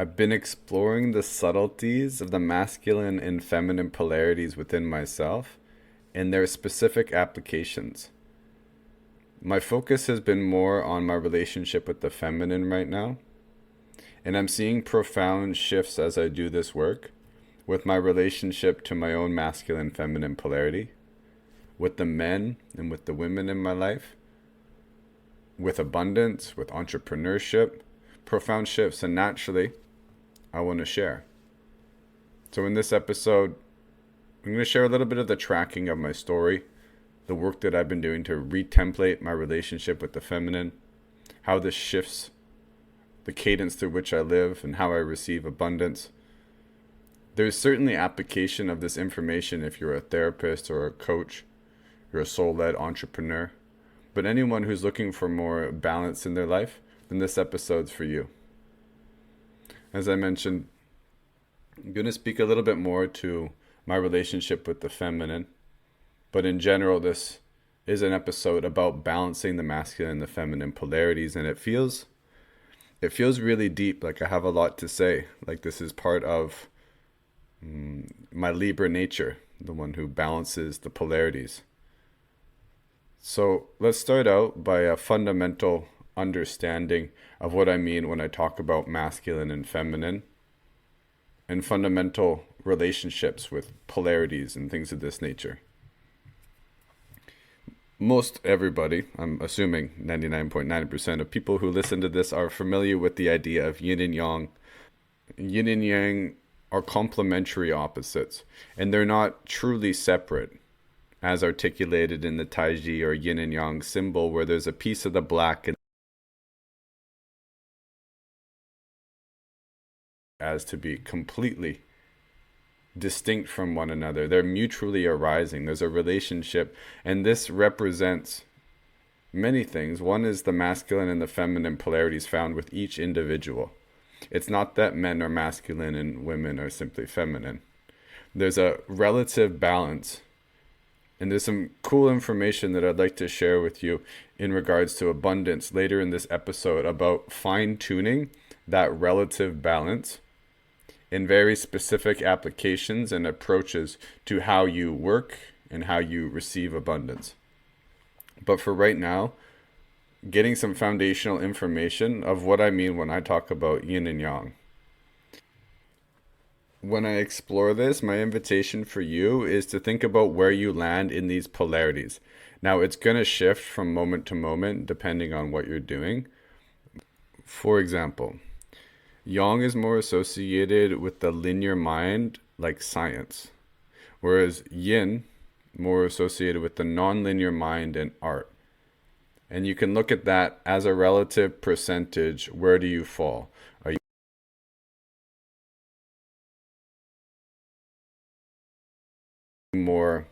I've been exploring the subtleties of the masculine and feminine polarities within myself and their specific applications. My focus has been more on my relationship with the feminine right now, and I'm seeing profound shifts as I do this work with my relationship to my own masculine feminine polarity, with the men and with the women in my life, with abundance, with entrepreneurship, profound shifts, and naturally, I want to share. So, in this episode, I'm going to share a little bit of the tracking of my story, the work that I've been doing to retemplate my relationship with the feminine, how this shifts the cadence through which I live, and how I receive abundance. There's certainly application of this information if you're a therapist or a coach, you're a soul led entrepreneur. But anyone who's looking for more balance in their life, then this episode's for you. As I mentioned, I'm going to speak a little bit more to my relationship with the feminine. But in general, this is an episode about balancing the masculine and the feminine polarities. And it feels really deep, like I have a lot to say. Like this is part of my Libra nature, the one who balances the polarities. So let's start out by a fundamental understanding of what I mean when I talk about masculine and feminine and fundamental relationships with polarities and things of this nature. Most everybody, I'm assuming 99.9% of people who listen to this are familiar with the idea of yin and yang. Yin and yang are complementary opposites, and they're not truly separate, as articulated in the Taiji or yin and yang symbol, where there's a piece of the black and as to be completely distinct from one another. They're mutually arising. There's a relationship, and this represents many things. One is the masculine and the feminine polarities found with each individual. It's not that men are masculine and women are simply feminine. There's a relative balance. And there's some cool information that I'd like to share with you in regards to abundance later in this episode about fine-tuning that relative balance in very specific applications and approaches to how you work and how you receive abundance. But for right now, getting some foundational information of what I mean when I talk about yin and yang. When I explore this, my invitation for you is to think about where you land in these polarities. Now, it's going to shift from moment to moment depending on what you're doing. For example, yang is more associated with the linear mind, like science, whereas yin more associated with the non-linear mind and art. And you can look at that as a relative percentage. Where do you fall? Are you more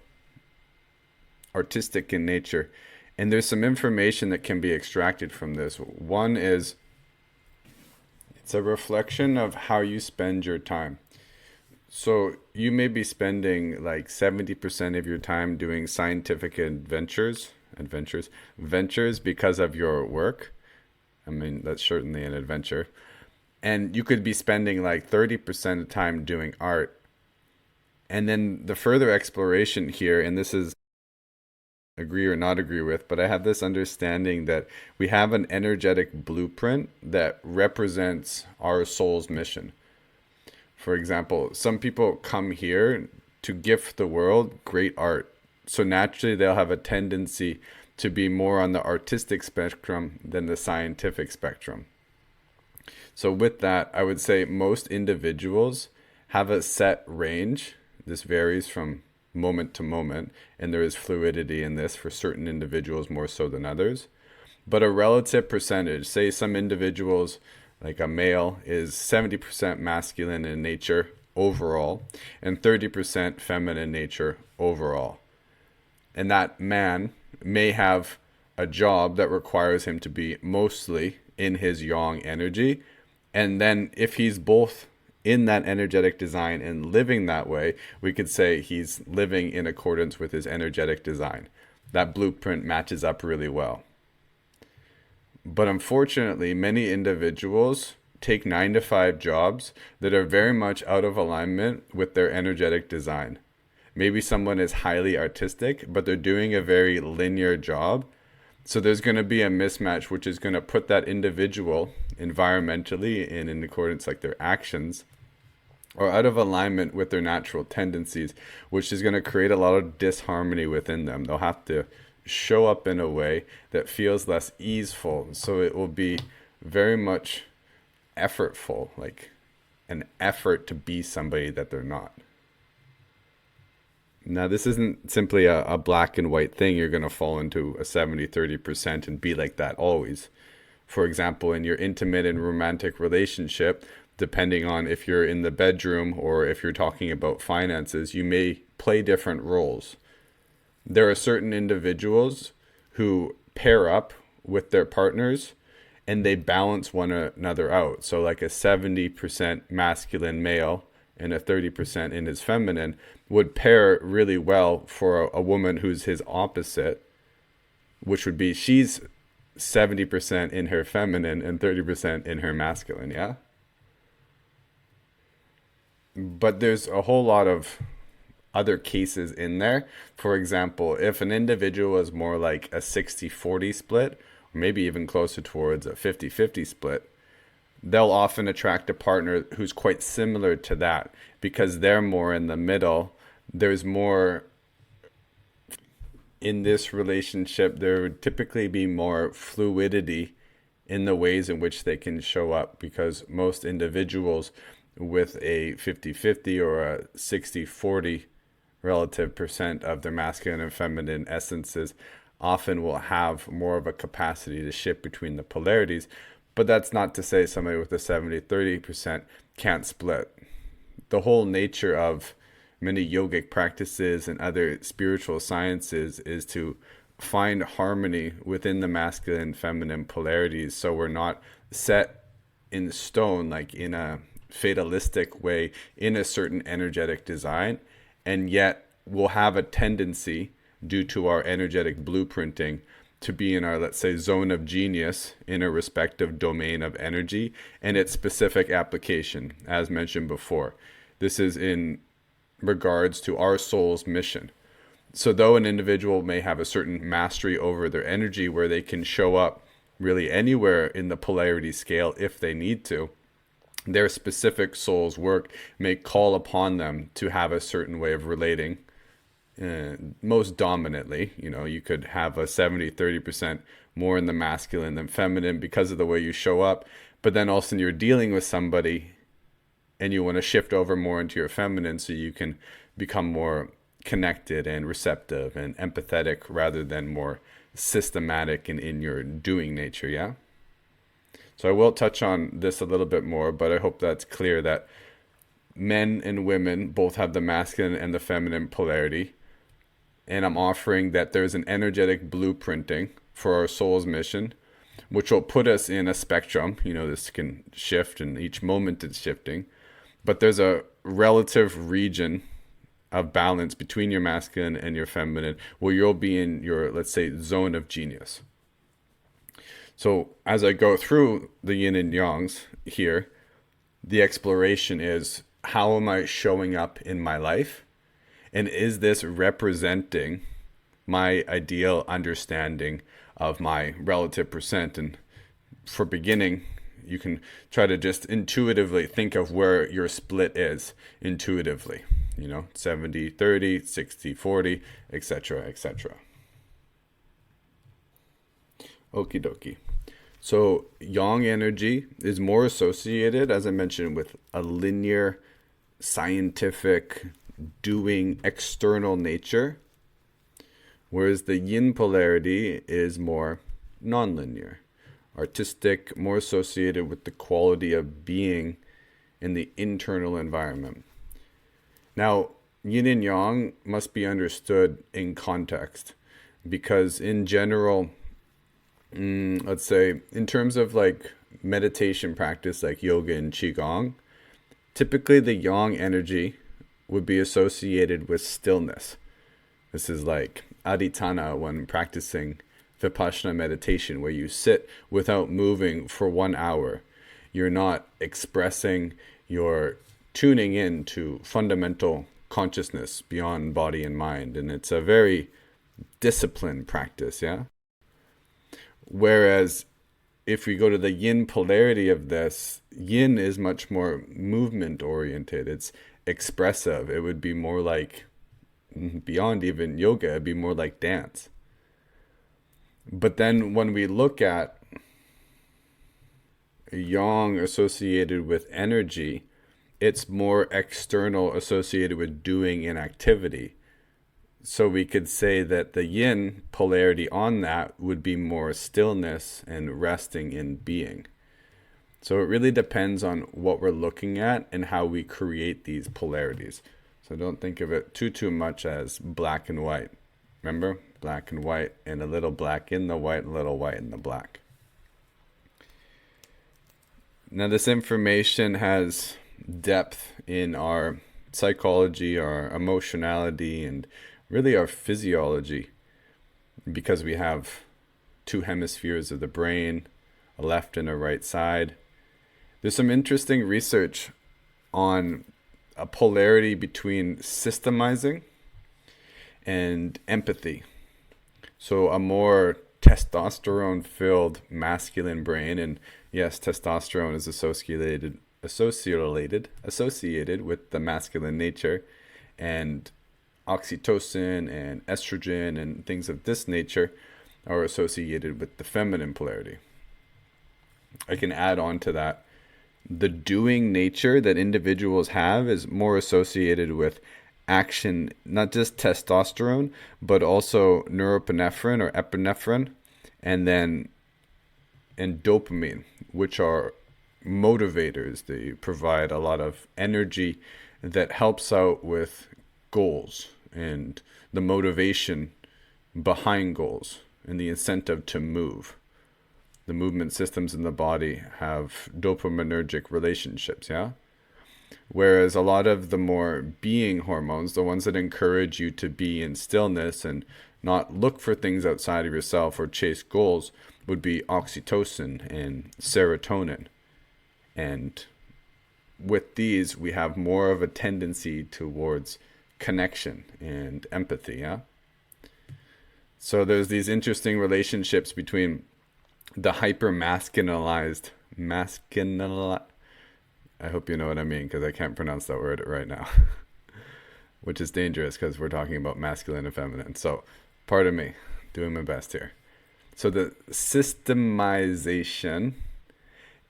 artistic in nature? And there's some information that can be extracted from this. One is it's a reflection of how you spend your time. So you may be spending like 70% of your time doing scientific ventures because of your work. I mean, that's certainly an adventure. And you could be spending like 30% of time doing art. And then the further exploration here, and this is agree or not agree with, but I have this understanding that we have an energetic blueprint that represents our soul's mission. For example, some people come here to gift the world great art. So naturally, they'll have a tendency to be more on the artistic spectrum than the scientific spectrum. So with that, I would say most individuals have a set range. This varies from moment to moment, and there is fluidity in this for certain individuals more so than others. But a relative percentage, say some individuals, like a male, is 70% masculine in nature overall, and 30% feminine nature overall. And that man may have a job that requires him to be mostly in his yang energy. And then if he's both in that energetic design and living that way, we could say he's living in accordance with his energetic design. That blueprint matches up really well. But unfortunately, many individuals take 9 to 5 jobs that are very much out of alignment with their energetic design. Maybe someone is highly artistic, but they're doing a very linear job. So there's going to be a mismatch, which is going to put that individual environmentally and in accordance like their actions or out of alignment with their natural tendencies, which is going to create a lot of disharmony within them. They'll have to show up in a way that feels less easeful. So it will be very much effortful, like an effort to be somebody that they're not. Now, this isn't simply a black and white thing. You're going to fall into a 70-30% and be like that always. For example, in your intimate and romantic relationship, depending on if you're in the bedroom or if you're talking about finances, you may play different roles. There are certain individuals who pair up with their partners and they balance one another out. So like a 70% masculine male and a 30% in his feminine would pair really well for a woman who's his opposite, which would be she's 70% in her feminine and 30% in her masculine, yeah? But there's a whole lot of other cases in there. For example, if an individual is more like a 60-40 split, or maybe even closer towards a 50-50 split, they'll often attract a partner who's quite similar to that because they're more in the middle. There's more in this relationship. There would typically be more fluidity in the ways in which they can show up because most individuals with a 50-50 or a 60-40 relative percent of their masculine and feminine essences often will have more of a capacity to shift between the polarities. But that's not to say somebody with a 70-30% can't split. The whole nature of many yogic practices and other spiritual sciences is to find harmony within the masculine and feminine polarities, so we're not set in stone, like in a fatalistic way, in a certain energetic design, and yet we'll have a tendency due to our energetic blueprinting to be in our, let's say, zone of genius in a respective domain of energy and its specific application, as mentioned before. This is in regards to our soul's mission. So though an individual may have a certain mastery over their energy where they can show up really anywhere in the polarity scale if they need to, their specific soul's work may call upon them to have a certain way of relating. Most dominantly, you could have a 70-30% more in the masculine than feminine because of the way you show up. But then also you're dealing with somebody and you want to shift over more into your feminine so you can become more connected and receptive and empathetic rather than more systematic and in your doing nature, yeah? So I will touch on this a little bit more, but I hope that's clear that men and women both have the masculine and the feminine polarity. And I'm offering that there's an energetic blueprinting for our soul's mission, which will put us in a spectrum. This can shift and each moment it's shifting. But there's a relative region of balance between your masculine and your feminine where you'll be in your, let's say, zone of genius. So as I go through the yin and yangs here, the exploration is, how am I showing up in my life? And is this representing my ideal understanding of my relative percent? And for beginning, you can try to just intuitively think of where your split is intuitively, 70-30, 60-40, etc., etc. Okie dokie. So yang energy is more associated, as I mentioned, with a linear, scientific, doing, external nature, whereas the yin polarity is more nonlinear, artistic, more associated with the quality of being in the internal environment. Now, yin and yang must be understood in context, because in general, let's say in terms of like meditation practice like yoga and qigong, typically the yang energy would be associated with stillness. This is like aditana when practicing vipassana meditation, where you sit without moving for 1 hour. you're not expressing, you're tuning in to fundamental consciousness beyond body and mind. And it's a very disciplined practice, yeah? Whereas if we go to the yin polarity of this, yin is much more movement oriented. It's expressive. It would be more like, beyond even yoga, it'd be more like dance. But then when we look at yang associated with energy, it's more external associated with doing and activity. So we could say that the yin polarity on that would be more stillness and resting in being. So it really depends on what we're looking at and how we create these polarities. So don't think of it too much as black and white. Remember? Black and white, and a little black in the white, a little white in the black. Now this information has depth in our psychology, our emotionality, and really our physiology, because we have two hemispheres of the brain, a left and a right side. There's some interesting research on a polarity between systemizing and empathy. So a more testosterone-filled masculine brain, and yes, testosterone is associated with the masculine nature, and oxytocin and estrogen and things of this nature are associated with the feminine polarity. I can add on to that. The doing nature that individuals have is more associated with action, not just testosterone, but also norepinephrine or epinephrine, and dopamine, which are motivators. They provide a lot of energy that helps out with goals and the motivation behind goals and the incentive to move. The movement systems in the body have dopaminergic relationships, yeah? Whereas a lot of the more being hormones, the ones that encourage you to be in stillness and not look for things outside of yourself or chase goals, would be oxytocin and serotonin. And with these, we have more of a tendency towards connection and empathy, yeah? So there's these interesting relationships between the hyper-masculinized, I hope you know what I mean, because I can't pronounce that word right now, which is dangerous because we're talking about masculine and feminine. So, pardon me, doing my best here. So the systemization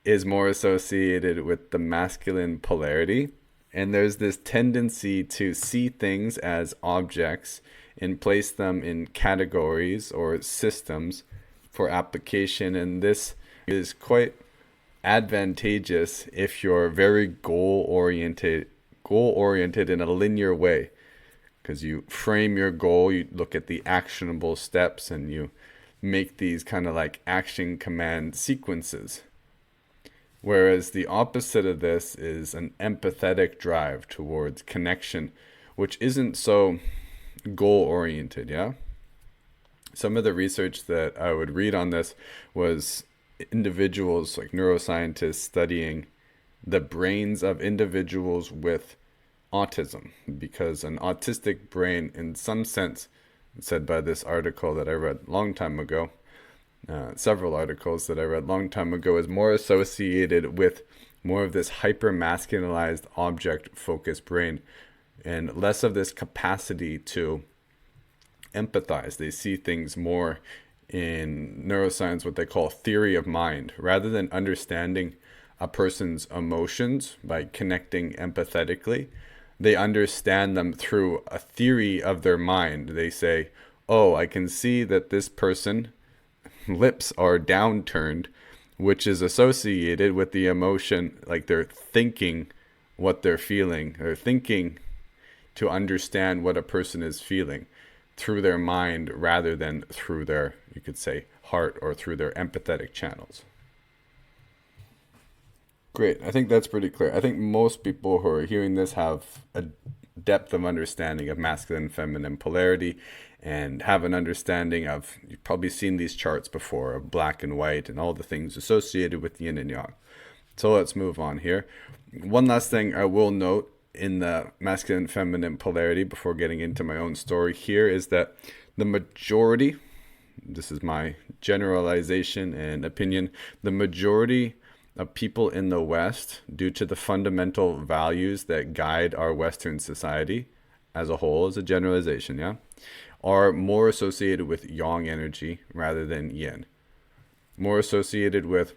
is more associated with the masculine polarity, and there's this tendency to see things as objects and place them in categories or systems for application, and this is quite advantageous if you're very goal oriented in a linear way, because you frame your goal, you look at the actionable steps, and you make these kind of like action command sequences. Whereas the opposite of this is an empathetic drive towards connection, which isn't so goal oriented, yeah? Some of the research that I would read on this was individuals, like neuroscientists, studying the brains of individuals with autism, because an autistic brain, in some sense, said by this article that I read a long time ago, several articles that I read a long time ago, is more associated with more of this hyper-masculinized object-focused brain and less of this capacity to empathize. They see things more in neuroscience, what they call theory of mind, rather than understanding a person's emotions by connecting empathetically. They understand them through a theory of their mind. They say, oh, I can see that this person lips are downturned, which is associated with the emotion, like they're thinking what they're feeling. They're thinking to understand what a person is feeling through their mind rather than through their, you could say, heart or through their empathetic channels. Great. I think that's pretty clear. I think most people who are hearing this have a depth of understanding of masculine and feminine polarity and have an understanding of, you've probably seen these charts before, of black and white and all the things associated with yin and yang. So let's move on here. One last thing I will note in the masculine feminine polarity before getting into my own story here is that the majority, this is my generalization and opinion, the majority of people in the West, due to the fundamental values that guide our Western society as a whole, as a generalization, yeah, are more associated with yang energy rather than yin. More associated with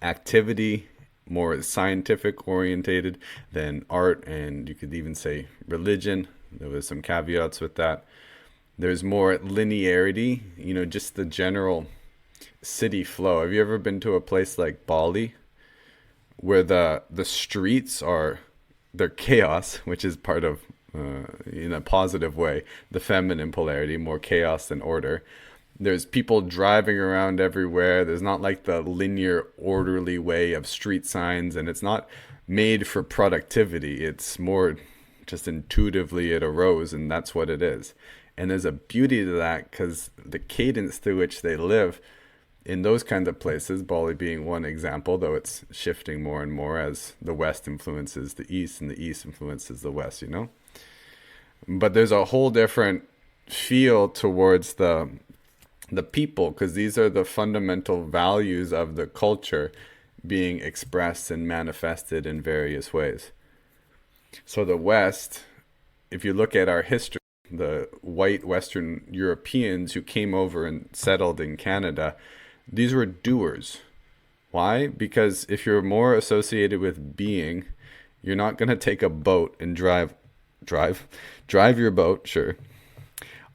activity, more scientific orientated than art, and you could even say religion. There was some caveats with that. There's more linearity, just the general city flow. Have you ever been to a place like Bali where the streets they're chaos, which is part of in a positive way, the feminine polarity, more chaos than order. There's people driving around everywhere. There's not like the linear, orderly way of street signs, and it's not made for productivity. It's more just intuitively it arose, and that's what it is. And there's a beauty to that because the cadence through which they live in those kinds of places, Bali being one example, though it's shifting more and more as the West influences the East and the East influences the West, But there's a whole different feel towards the people, because these are the fundamental values of the culture being expressed and manifested in various ways. So the West, if you look at our history, the white Western Europeans who came over and settled in Canada, these were doers. Why? Because if you're more associated with being, you're not going to take a boat and drive your boat, sure,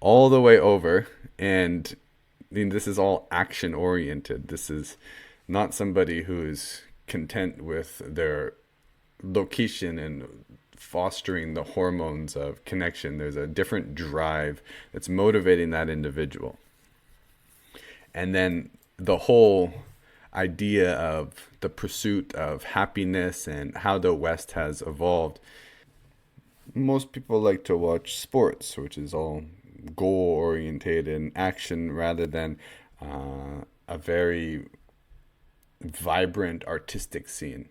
all the way over. And this is all action oriented. This is not somebody who's content with their location and fostering the hormones of connection. There's a different drive that's motivating that individual. And then the whole idea of the pursuit of happiness and how the West has evolved. Most people like to watch sports, which is all goal oriented and action rather than a very vibrant artistic scene.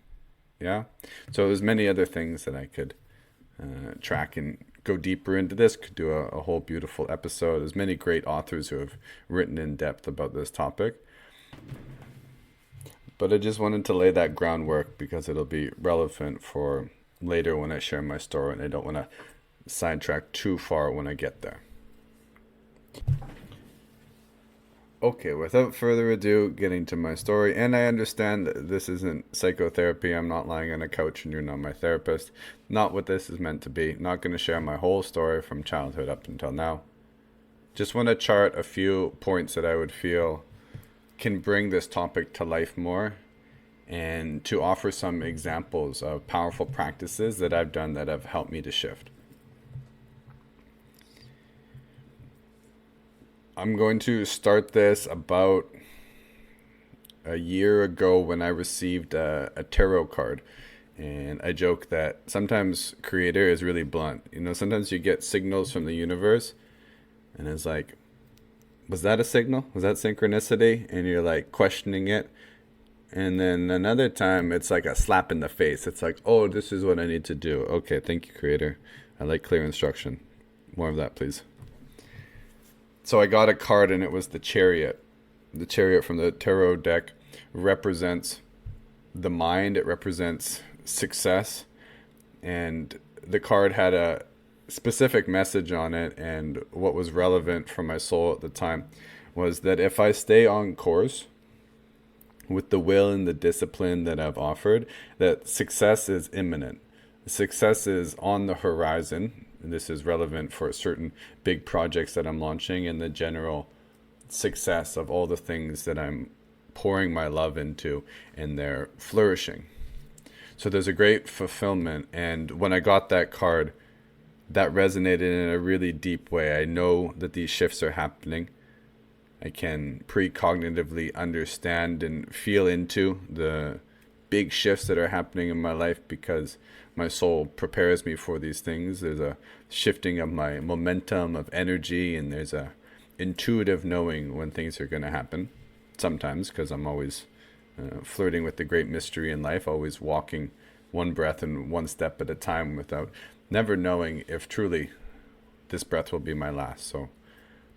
Yeah. So there's many other things that I could track and go deeper into this. Could do a whole beautiful episode. There's many great authors who have written in depth about this topic. But I just wanted to lay that groundwork because it'll be relevant for later when I share my story, and I don't want to sidetrack too far when I get there. Okay, without further ado, getting to my story, and I understand that this isn't psychotherapy. I'm not lying on a couch and you're not my therapist. Not what this is meant to be. Not going to share my whole story from childhood up until now. Just want to chart a few points that I would feel can bring this topic to life more, and to offer some examples of powerful practices that I've done that have helped me to shift. I'm going to start this about a year ago when I received a tarot card. And I joke that sometimes Creator is really blunt. Sometimes you get signals from the universe and it's like, was that a signal? Was that synchronicity? And you're like questioning it. And then another time it's like a slap in the face. It's like, oh, this is what I need to do. Okay, thank you, Creator. I like clear instruction. More of that, please. So I got a card and it was the Chariot. The Chariot from the tarot deck represents the mind. It represents success. And the card had a specific message on it, and what was relevant for my soul at the time was that if I stay on course with the will and the discipline that I've offered, that success is imminent. Success is on the horizon. This is relevant for certain big projects that I'm launching and the general success of all the things that I'm pouring my love into, and they're flourishing. So there's a great fulfillment. And when I got that card, that resonated in a really deep way. I know that these shifts are happening. I can precognitively understand and feel into the big shifts that are happening in my life because my soul prepares me for these things. There's a shifting of my momentum, of energy, and there's a intuitive knowing when things are going to happen. Sometimes, because I'm always flirting with the great mystery in life, always walking one breath and one step at a time without never knowing if truly this breath will be my last. So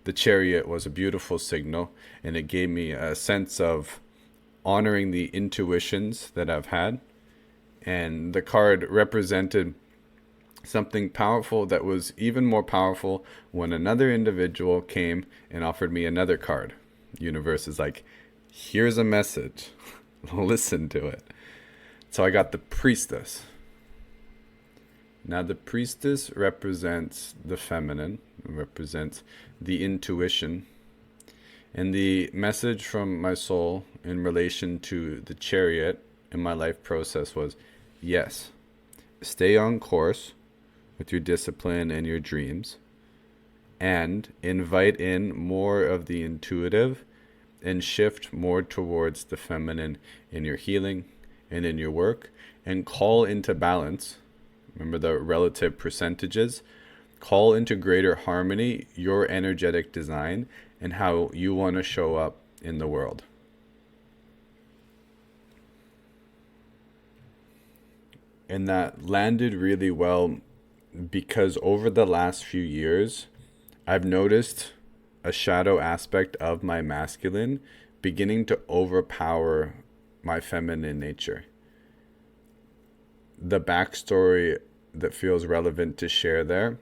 the chariot was a beautiful signal, and it gave me a sense of honoring the intuitions that I've had. And the card represented something powerful that was even more powerful when another individual came and offered me another card. Universe is like, here's a message. Listen to it. So I got the priestess. Now the priestess represents the feminine, represents the intuition. And the message from my soul in relation to the chariot in my life process was, yes, stay on course with your discipline and your dreams, and invite in more of the intuitive and shift more towards the feminine in your healing and in your work, and call into balance. Remember the relative percentages. Call into greater harmony your energetic design and how you want to show up in the world. And that landed really well because over the last few years, I've noticed a shadow aspect of my masculine beginning to overpower my feminine nature. The backstory that feels relevant to share there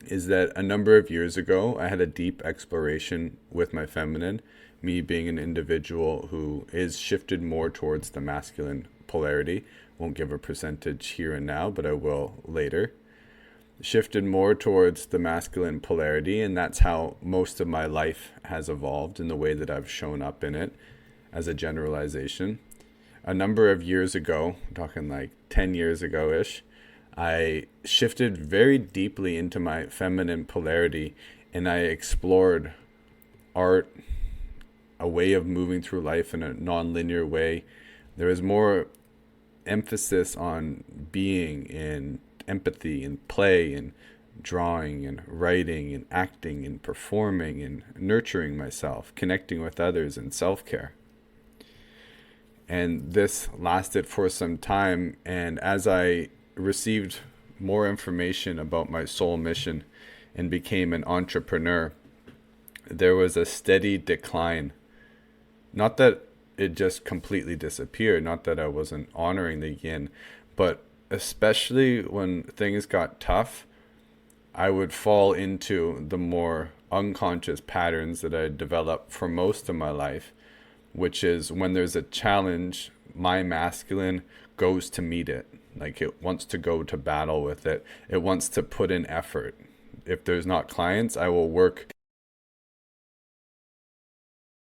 is that a number of years ago, I had a deep exploration with my feminine, me being an individual who is shifted more towards the masculine polarity. Won't give a percentage here and now, but I will later. Shifted more towards the masculine polarity, and that's how most of my life has evolved in the way that I've shown up in it as a generalization. A number of years ago, I'm talking like 10 years ago-ish, I shifted very deeply into my feminine polarity, and I explored art, a way of moving through life in a non-linear way. There was more emphasis on being and empathy and play and drawing and writing and acting and performing and nurturing myself, connecting with others, and self-care. And this lasted for some time, and as I received more information about my soul mission and became an entrepreneur, there was a steady decline. Not that it just completely disappeared, not that I wasn't honoring the yin, but especially when things got tough, I would fall into the more unconscious patterns that I developed for most of my life, which is when there's a challenge, my masculine goes to meet it. Like it wants to go to battle with it. It wants to put in effort. If there's not clients, I will work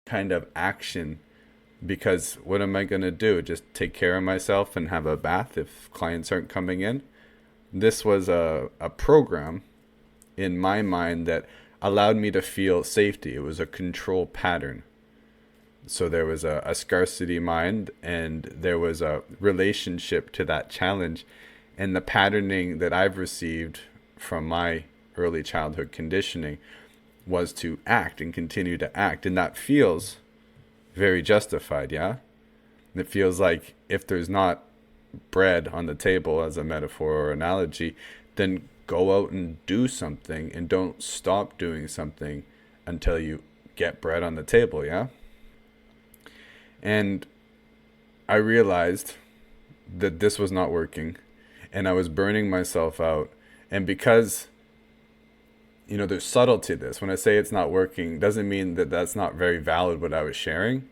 kind of action, because what am I going to do? Just take care of myself and have a bath if clients aren't coming in? This was a program in my mind that allowed me to feel safety. It was a control pattern. So there was a scarcity mind, and there was a relationship to that challenge. And the patterning that I've received from my early childhood conditioning was to act and continue to act. And that feels very justified, yeah? It feels like if there's not bread on the table, as a metaphor or analogy, then go out and do something, and don't stop doing something until you get bread on the table, yeah? And I realized that this was not working, and I was burning myself out. And because, there's subtlety to this. When I say it's not working, doesn't mean that that's not very valid what I was sharing.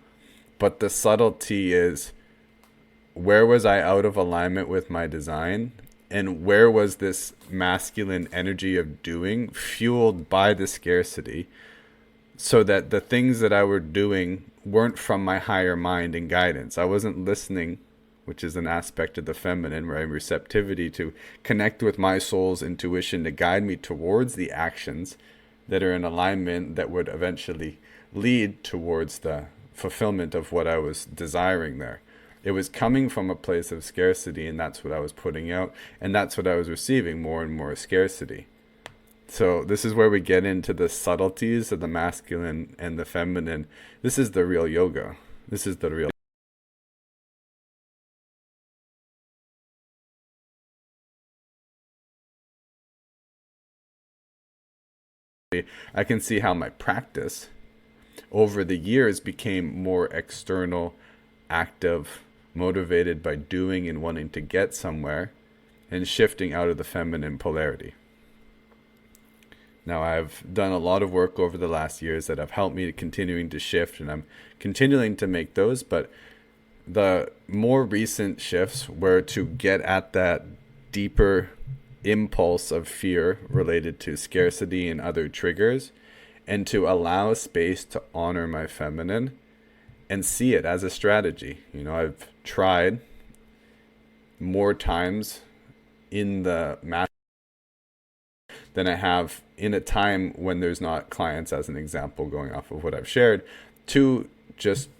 But the subtlety is, where was I out of alignment with my design? And where was this masculine energy of doing fueled by the scarcity, so that the things that I were doing weren't from my higher mind and guidance? I wasn't listening, which is an aspect of the feminine, right? Receptivity to connect with my soul's intuition to guide me towards the actions that are in alignment that would eventually lead towards the fulfillment of what I was desiring there. It was coming from a place of scarcity, and that's what I was putting out, and that's what I was receiving, more and more scarcity. So this is where we get into the subtleties of the masculine and the feminine. This is the real yoga. This is the real I can see how my practice over the years became more external, active, motivated by doing and wanting to get somewhere, and shifting out of the feminine polarity. Now, I've done a lot of work over the last years that have helped me continuing to shift, and I'm continuing to make those, but the more recent shifts were to get at that deeper impulse of fear related to scarcity and other triggers, and to allow space to honor my feminine and see it as a strategy. I've tried more times in the math than I have in a time when there's not clients, as an example, going off of what I've shared, to just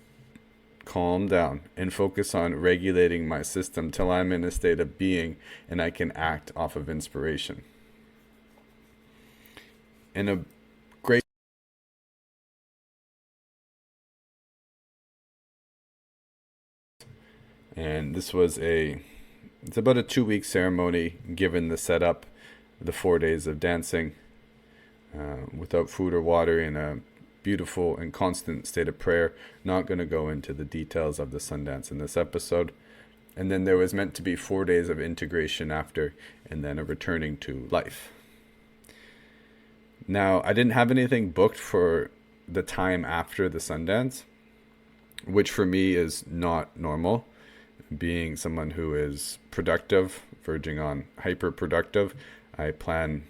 calm down and focus on regulating my system till I'm in a state of being and I can act off of inspiration. And a great and this was it's about a 2-week ceremony, given the setup, the 4 days of dancing without food or water, in a beautiful and constant state of prayer. Not going to go into the details of the Sundance in this episode. And then there was meant to be 4 days of integration after, and then a returning to life. Now, I didn't have anything booked for the time after the Sundance, which for me is not normal. Being someone who is productive, verging on hyper productive, I plan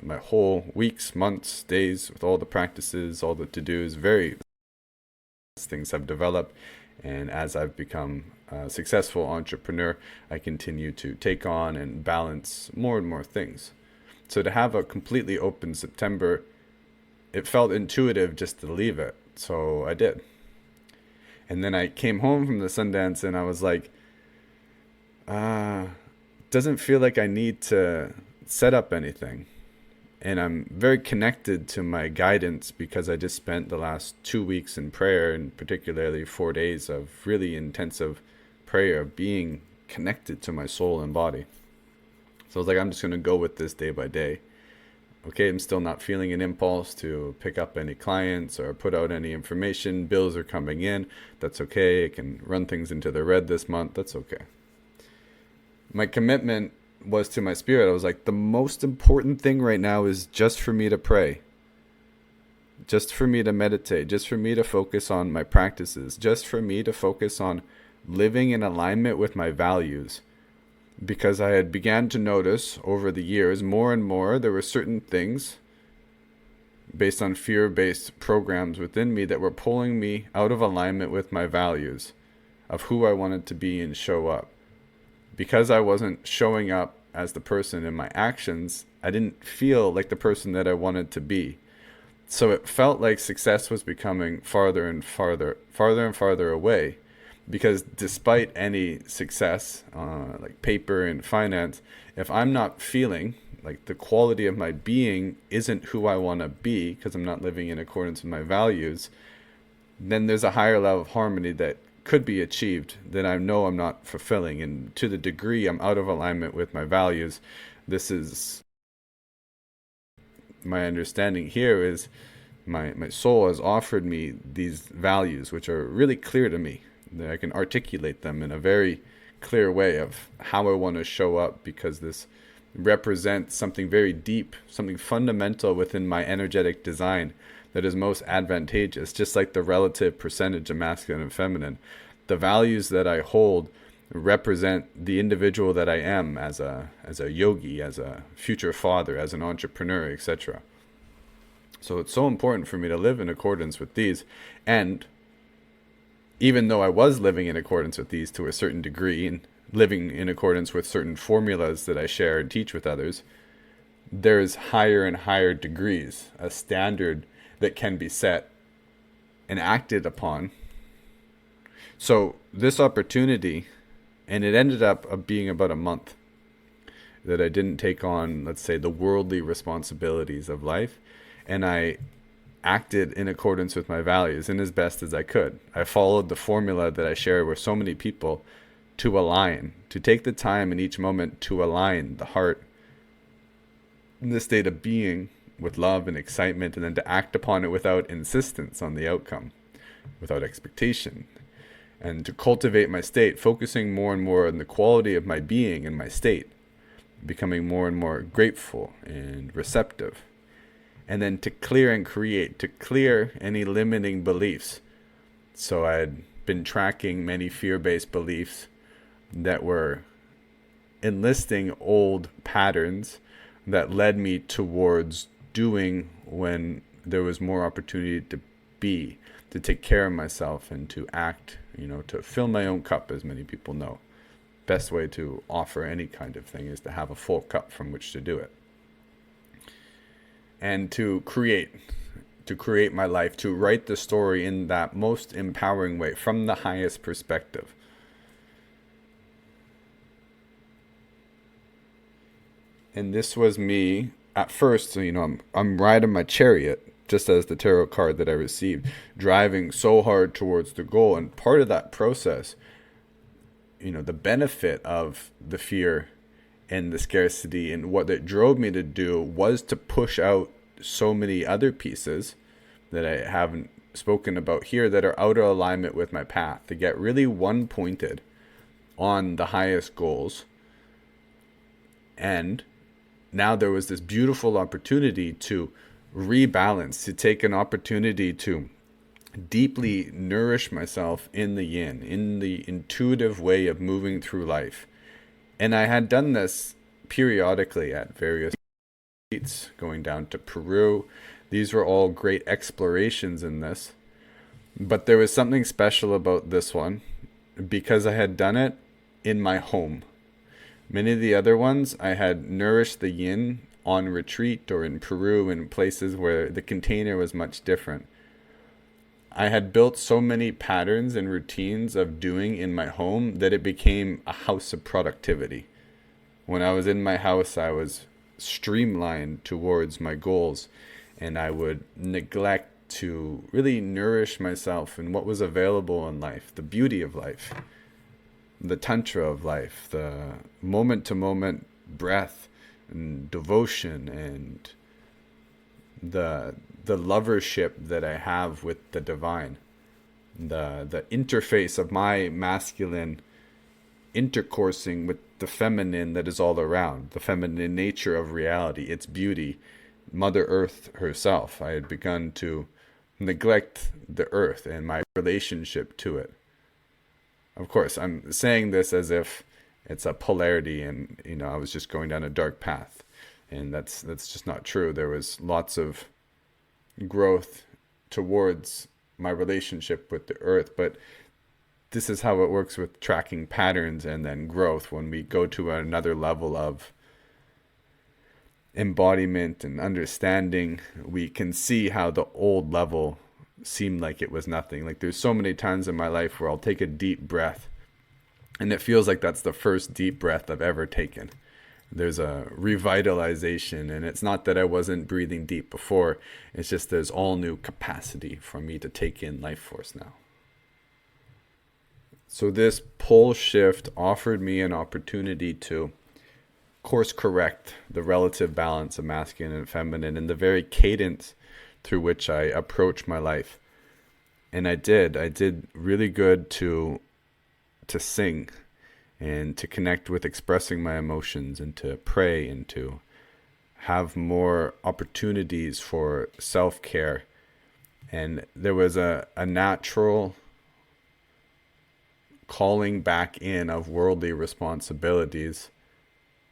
my whole weeks, months, days with all the practices, all the to-dos. Very things have developed, and as I've become a successful entrepreneur, I continue to take on and balance more and more things. So to have a completely open September, it felt intuitive just to leave it, so I did. And then I came home from the Sundance and I was like, doesn't feel like I need to set up anything. And I'm very connected to my guidance because I just spent the last 2 weeks in prayer, and particularly 4 days of really intensive prayer, being connected to my soul and body. So I was like, I'm just going to go with this day by day. Okay, I'm still not feeling an impulse to pick up any clients or put out any information. Bills are coming in. That's okay. I can run things into the red this month. That's okay. My commitment was to my spirit. I was like, the most important thing right now is just for me to pray, just for me to meditate, just for me to focus on my practices, just for me to focus on living in alignment with my values. Because I had began to notice over the years, more and more, there were certain things based on fear-based programs within me that were pulling me out of alignment with my values of who I wanted to be and show up. Because I wasn't showing up as the person in my actions, I didn't feel like the person that I wanted to be. So it felt like success was becoming farther and farther away. Because despite any success, like paper and finance, if I'm not feeling like the quality of my being isn't who I want to be, because I'm not living in accordance with my values, then there's a higher level of harmony that could be achieved that I know I'm not fulfilling. And to the degree I'm out of alignment with my values, this is my understanding here is my soul has offered me these values, which are really clear to me, that I can articulate them in a very clear way of how I want to show up, because this represents something very deep, something fundamental within my energetic design that is most advantageous, just like the relative percentage of masculine and feminine. The values that I hold represent the individual that I am as a yogi, as a future father, as an entrepreneur, etc. So it's so important for me to live in accordance with these. And even though I was living in accordance with these to a certain degree and living in accordance with certain formulas that I share and teach with others, there's higher and higher degrees, a standard that can be set and acted upon. So this opportunity, and it ended up being about a month that I didn't take on, let's say, the worldly responsibilities of life, and I acted in accordance with my values and as best as I could. I followed the formula that I share with so many people to align, to take the time in each moment to align the heart, the state of being with love and excitement, and then to act upon it without insistence on the outcome, without expectation, and to cultivate my state, focusing more and more on the quality of my being and my state, becoming more and more grateful and receptive, and then to clear and create, to clear any limiting beliefs. So I had been tracking many fear-based beliefs that were enlisting old patterns that led me towards doing when there was more opportunity to be, to take care of myself and to act, to fill my own cup, as many people know. Best way to offer any kind of thing is to have a full cup from which to do it. And to create my life, to write the story in that most empowering way, from the highest perspective. And this was me at first. I'm riding my chariot, just as the tarot card that I received, driving so hard towards the goal. And part of that process, the benefit of the fear and the scarcity and what it drove me to do was to push out so many other pieces that I haven't spoken about here that are out of alignment with my path, to get really one pointed on the highest goals. And now there was this beautiful opportunity to rebalance, to take an opportunity to deeply nourish myself in the yin, in the intuitive way of moving through life. And I had done this periodically at various retreats, going down to Peru. These were all great explorations in this. But there was something special about this one because I had done it in my home. Many of the other ones, I had nourished the yin on retreat or in Peru, in places where the container was much different. I had built so many patterns and routines of doing in my home that it became a house of productivity. When I was in my house, I was streamlined towards my goals, and I would neglect to really nourish myself in what was available in life, the beauty of life, the tantra of life, the moment-to-moment breath and devotion, and the lovership that I have with the divine, the interface of my masculine intercoursing with the feminine that is all around, the feminine nature of reality, its beauty, Mother Earth herself. I had begun to neglect the earth and my relationship to it. Of course, I'm saying this as if it's a polarity and, I was just going down a dark path. And that's just not true. There was lots of growth towards my relationship with the earth. But this is how it works with tracking patterns and then growth. When we go to another level of embodiment and understanding, we can see how the old level seemed like it was nothing. Like there's so many times in my life where I'll take a deep breath and it feels like that's the first deep breath I've ever taken. There's a revitalization, and it's not that I wasn't breathing deep before, it's just there's all new capacity for me to take in life force now. So this pole shift offered me an opportunity to course correct the relative balance of masculine and feminine and the very cadence through which I approach my life. And I did really good to sing and to connect with expressing my emotions and to pray and to have more opportunities for self-care. And there was a natural calling back in of worldly responsibilities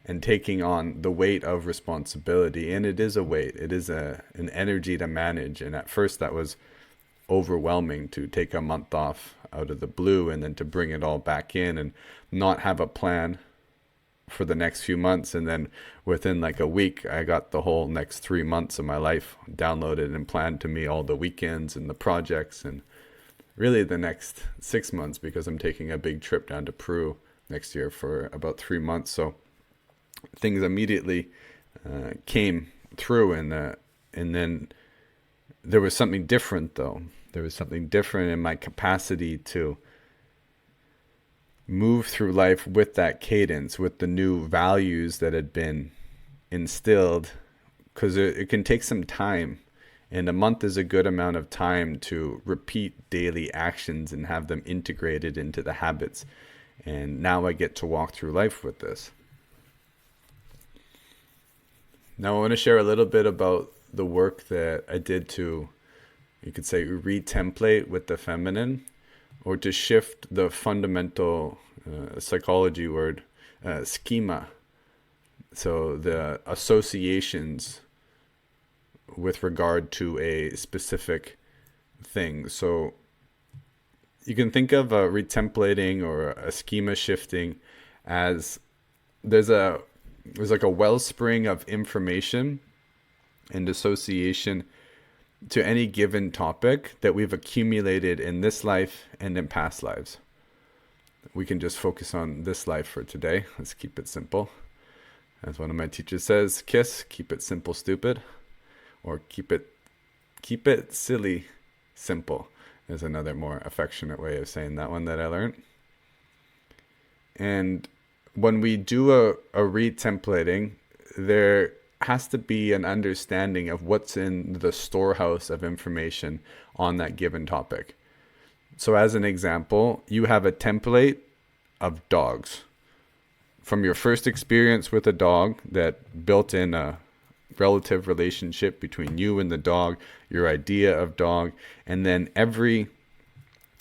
and taking on the weight of responsibility. And it is a weight. It is an energy to manage. And at first that was overwhelming, to take a month off out of the blue and then to bring it all back in and not have a plan for the next few months. And then within like a week, I got the whole next 3 months of my life downloaded and planned to me, all the weekends and the projects, and really the next 6 months, because I'm taking a big trip down to Peru next year for about 3 months. So things immediately came through, and then there was something different though. There was something different in my capacity to move through life with that cadence, with the new values that had been instilled because it can take some time. And a month is a good amount of time to repeat daily actions and have them integrated into the habits. And now I get to walk through life with this. Now I want to share a little bit about the work that I did to, you could say, re-template with the feminine, or to shift the fundamental psychology word, schema. So the associations with regard to a specific thing. So you can think of a retemplating or a schema shifting as there's like a wellspring of information and association to any given topic that we've accumulated in this life and in past lives. We can just focus on this life for today. Let's keep it simple. As one of my teachers says, KISS, keep it simple, stupid. Or keep it silly, simple is another more affectionate way of saying that one that I learned. And when we do a retemplating, there has to be an understanding of what's in the storehouse of information on that given topic. So as an example, you have a template of dogs. From your first experience with a dog that built in a relative relationship between you and the dog, your idea of dog, and then every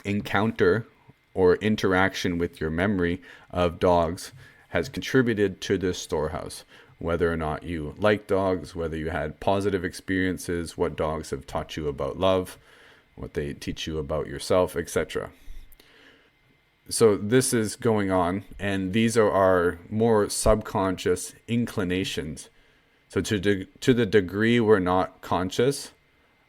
encounter or interaction with your memory of dogs has contributed to this storehouse. Whether or not you like dogs, whether you had positive experiences, what dogs have taught you about love, what they teach you about yourself, etc. So this is going on, and these are our more subconscious inclinations. So to the degree we're not conscious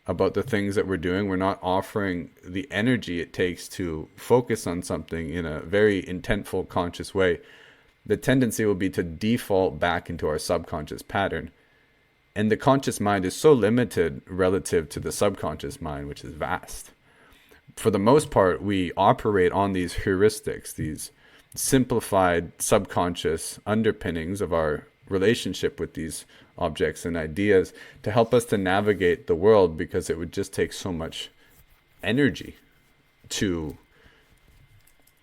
about the things that we're doing, we're not offering the energy it takes to focus on something in a very intentful, conscious way, the tendency will be to default back into our subconscious pattern. And the conscious mind is so limited relative to the subconscious mind, which is vast. For the most part, we operate on these heuristics, these simplified subconscious underpinnings of our relationship with these objects and ideas to help us to navigate the world, because it would just take so much energy to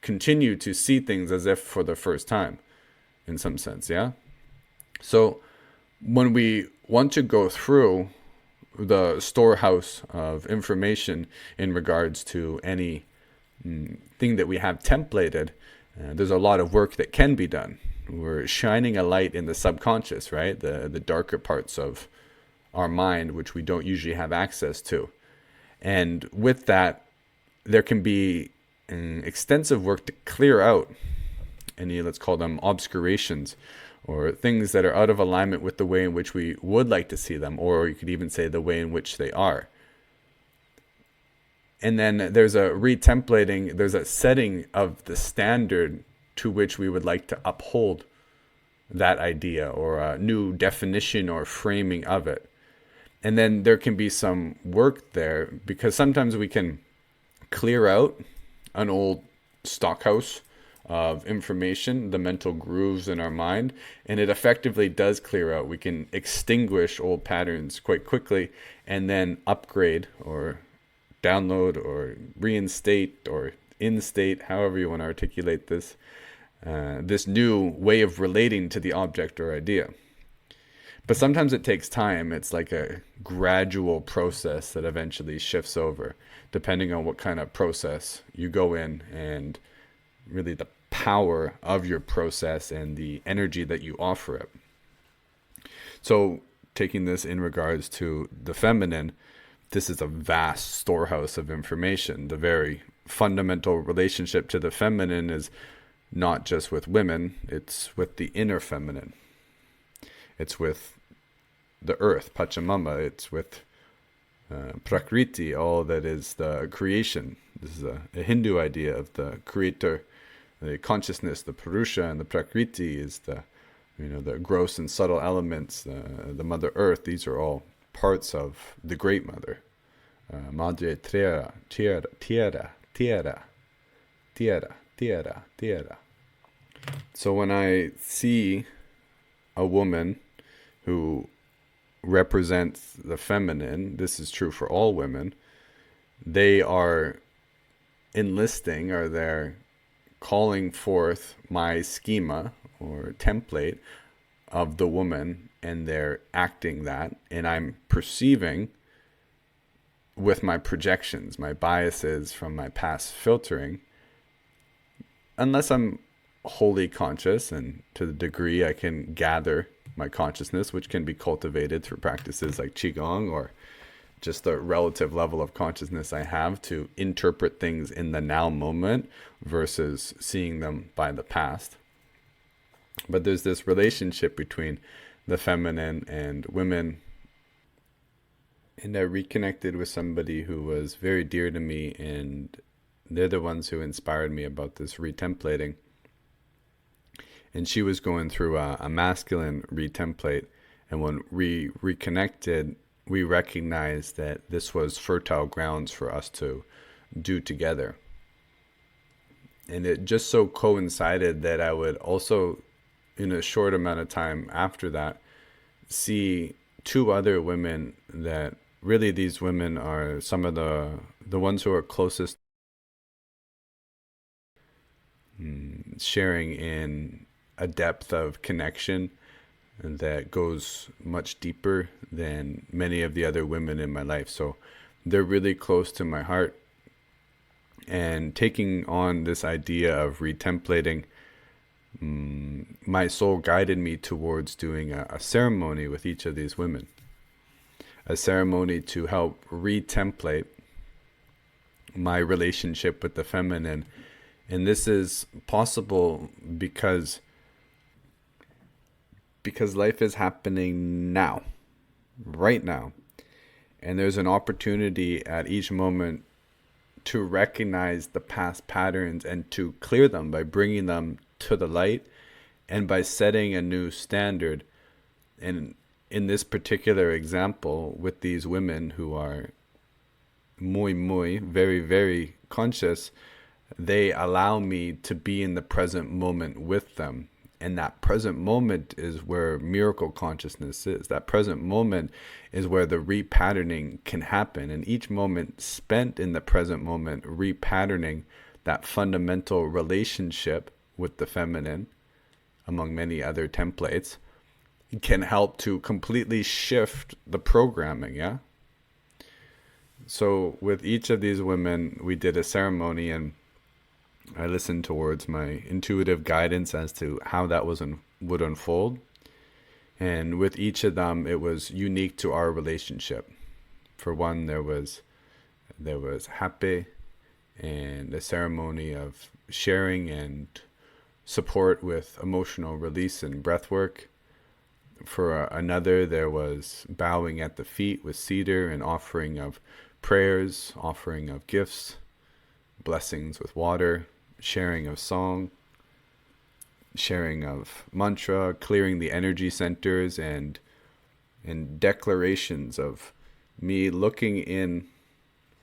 continue to see things as if for the first time, in some sense, yeah? So when we want to go through the storehouse of information in regards to any thing that we have templated, there's a lot of work that can be done. We're shining a light in the subconscious, right? The darker parts of our mind, which we don't usually have access to. And with that, there can be extensive work to clear out any, let's call them obscurations, or things that are out of alignment with the way in which we would like to see them, or you could even say the way in which they are. And then there's a retemplating, there's a setting of the standard to which we would like to uphold that idea, or a new definition or framing of it. And then there can be some work there, because sometimes we can clear out an old stockhouse of information, the mental grooves in our mind, and it effectively does clear out. We can extinguish old patterns quite quickly and then upgrade or download or reinstate or instate, however you want to articulate this, this new way of relating to the object or idea. But sometimes it takes time. It's like a gradual process that eventually shifts over, depending on what kind of process you go in, and really the power of your process and the energy that you offer it. So taking this in regards to the feminine, this is a vast storehouse of information. The very fundamental relationship to the feminine is not just with women, it's with the inner feminine. It's with the earth, Pachamama. It's with Prakriti, all that is the creation. This is a Hindu idea of the creator, the consciousness, the Purusha, and the Prakriti is the gross and subtle elements, the Mother Earth. These are all parts of the Great Mother. Madre Tierra, Tierra, Tierra, Tierra, Tierra, Tierra, Tierra. So when I see a woman who represents the feminine, this is true for all women, they are enlisting, or they're calling forth my schema or template of the woman, and they're acting that, and I'm perceiving with my projections, my biases from my past filtering, unless I'm wholly conscious, and to the degree I can gather my consciousness, which can be cultivated through practices like Qigong, or just the relative level of consciousness I have to interpret things in the now moment versus seeing them by the past. But there's this relationship between the feminine and women. And I reconnected with somebody who was very dear to me, and they're the ones who inspired me about this retemplating. And she was going through a masculine retemplate. And when we reconnected, we recognized that this was fertile grounds for us to do together. And it just so coincided that I would also, in a short amount of time after that, see two other women that really, these women are some of the ones who are closest, sharing in a depth of connection that goes much deeper than many of the other women in my life. So they're really close to my heart. And taking on this idea of retemplating, my soul guided me towards doing a ceremony with each of these women. A ceremony to help retemplate my relationship with the feminine. And this is possible because life is happening now, right now. And there's an opportunity at each moment to recognize the past patterns and to clear them by bringing them to the light and by setting a new standard. And in this particular example, with these women who are very, very conscious, they allow me to be in the present moment with them. And that present moment is where miracle consciousness is. That present moment is where the repatterning can happen. And each moment spent in the present moment, repatterning that fundamental relationship with the feminine, among many other templates, can help to completely shift the programming, yeah? So with each of these women, we did a ceremony, and I listened towards my intuitive guidance as to how that would unfold. And with each of them, it was unique to our relationship. For one, there was happy, and a ceremony of sharing and support with emotional release and breath work. For another, there was bowing at the feet with cedar and offering of prayers, offering of gifts, blessings with water, sharing of song, sharing of mantra, clearing the energy centers, and declarations of me looking in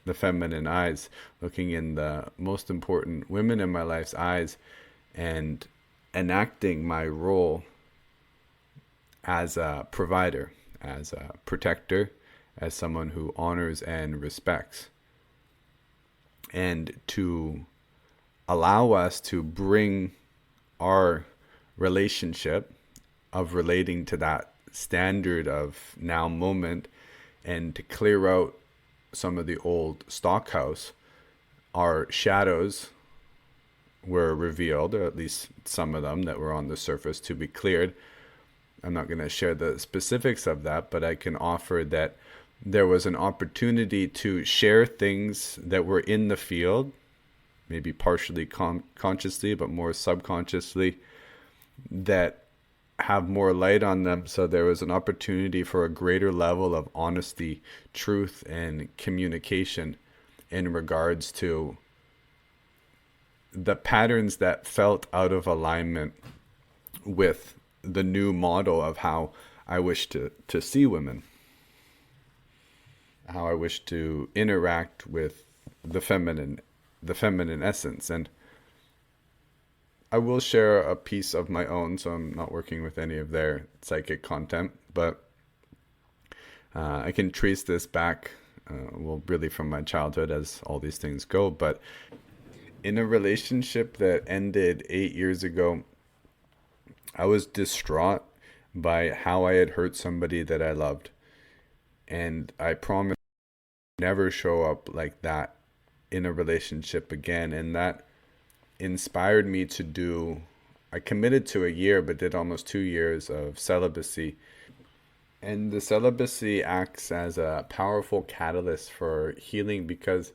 the feminine eyes, looking in the most important women in my life's eyes, and enacting my role as a provider, as a protector, as someone who honors and respects. And to allow us to bring our relationship of relating to that standard of now moment, and to clear out some of the old stockhouse. Our shadows were revealed, or at least some of them that were on the surface, to be cleared. I'm not going to share the specifics of that, but I can offer that there was an opportunity to share things that were in the field, maybe partially consciously, but more subconsciously, that have more light on them. So there was an opportunity for a greater level of honesty, truth, and communication in regards to the patterns that felt out of alignment with the new model of how I wish to see women, how I wish to interact with the feminine essence. And I will share a piece of my own, so I'm not working with any of their psychic content, but I can trace this back, well, really from my childhood, as all these things go. But in a relationship that ended 8 years ago, I was distraught by how I had hurt somebody that I loved. And I promised never show up like that in a relationship again. And that inspired me to do, I committed to a year, but did almost 2 years of celibacy. And the celibacy acts as a powerful catalyst for healing because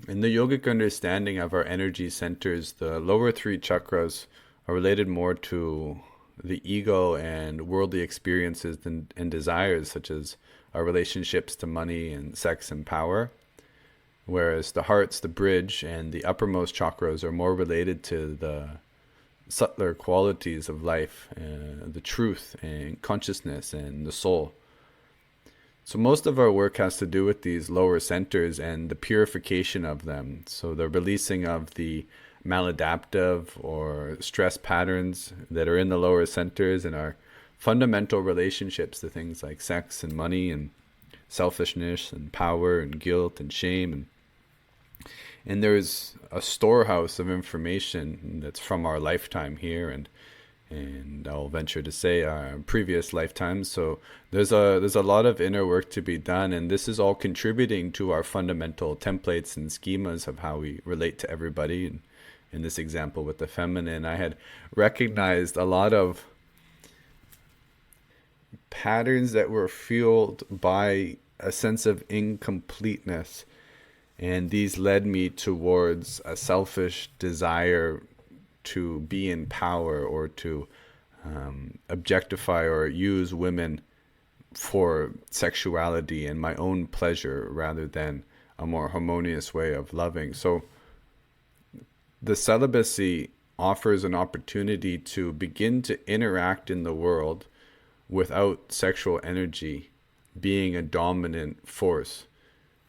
in the yogic understanding of our energy centers, the lower three chakras are related more to the ego and worldly experiences and desires, such as our relationships to money and sex and power. Whereas the heart's the bridge, and the uppermost chakras are more related to the subtler qualities of life, the truth and consciousness and the soul. So most of our work has to do with these lower centers and the purification of them. So the releasing of the maladaptive or stress patterns that are in the lower centers and our fundamental relationships to things like sex and money and selfishness and power and guilt and shame. And there's a storehouse of information that's from our lifetime here, and I'll venture to say previous lifetimes. So there's a lot of inner work to be done, and this is all contributing to our fundamental templates and schemas of how we relate to everybody. And in this example with the feminine, I had recognized a lot of patterns that were fueled by a sense of incompleteness. And these led me towards a selfish desire to be in power or to objectify or use women for sexuality and my own pleasure rather than a more harmonious way of loving. So the celibacy offers an opportunity to begin to interact in the world without sexual energy being a dominant force.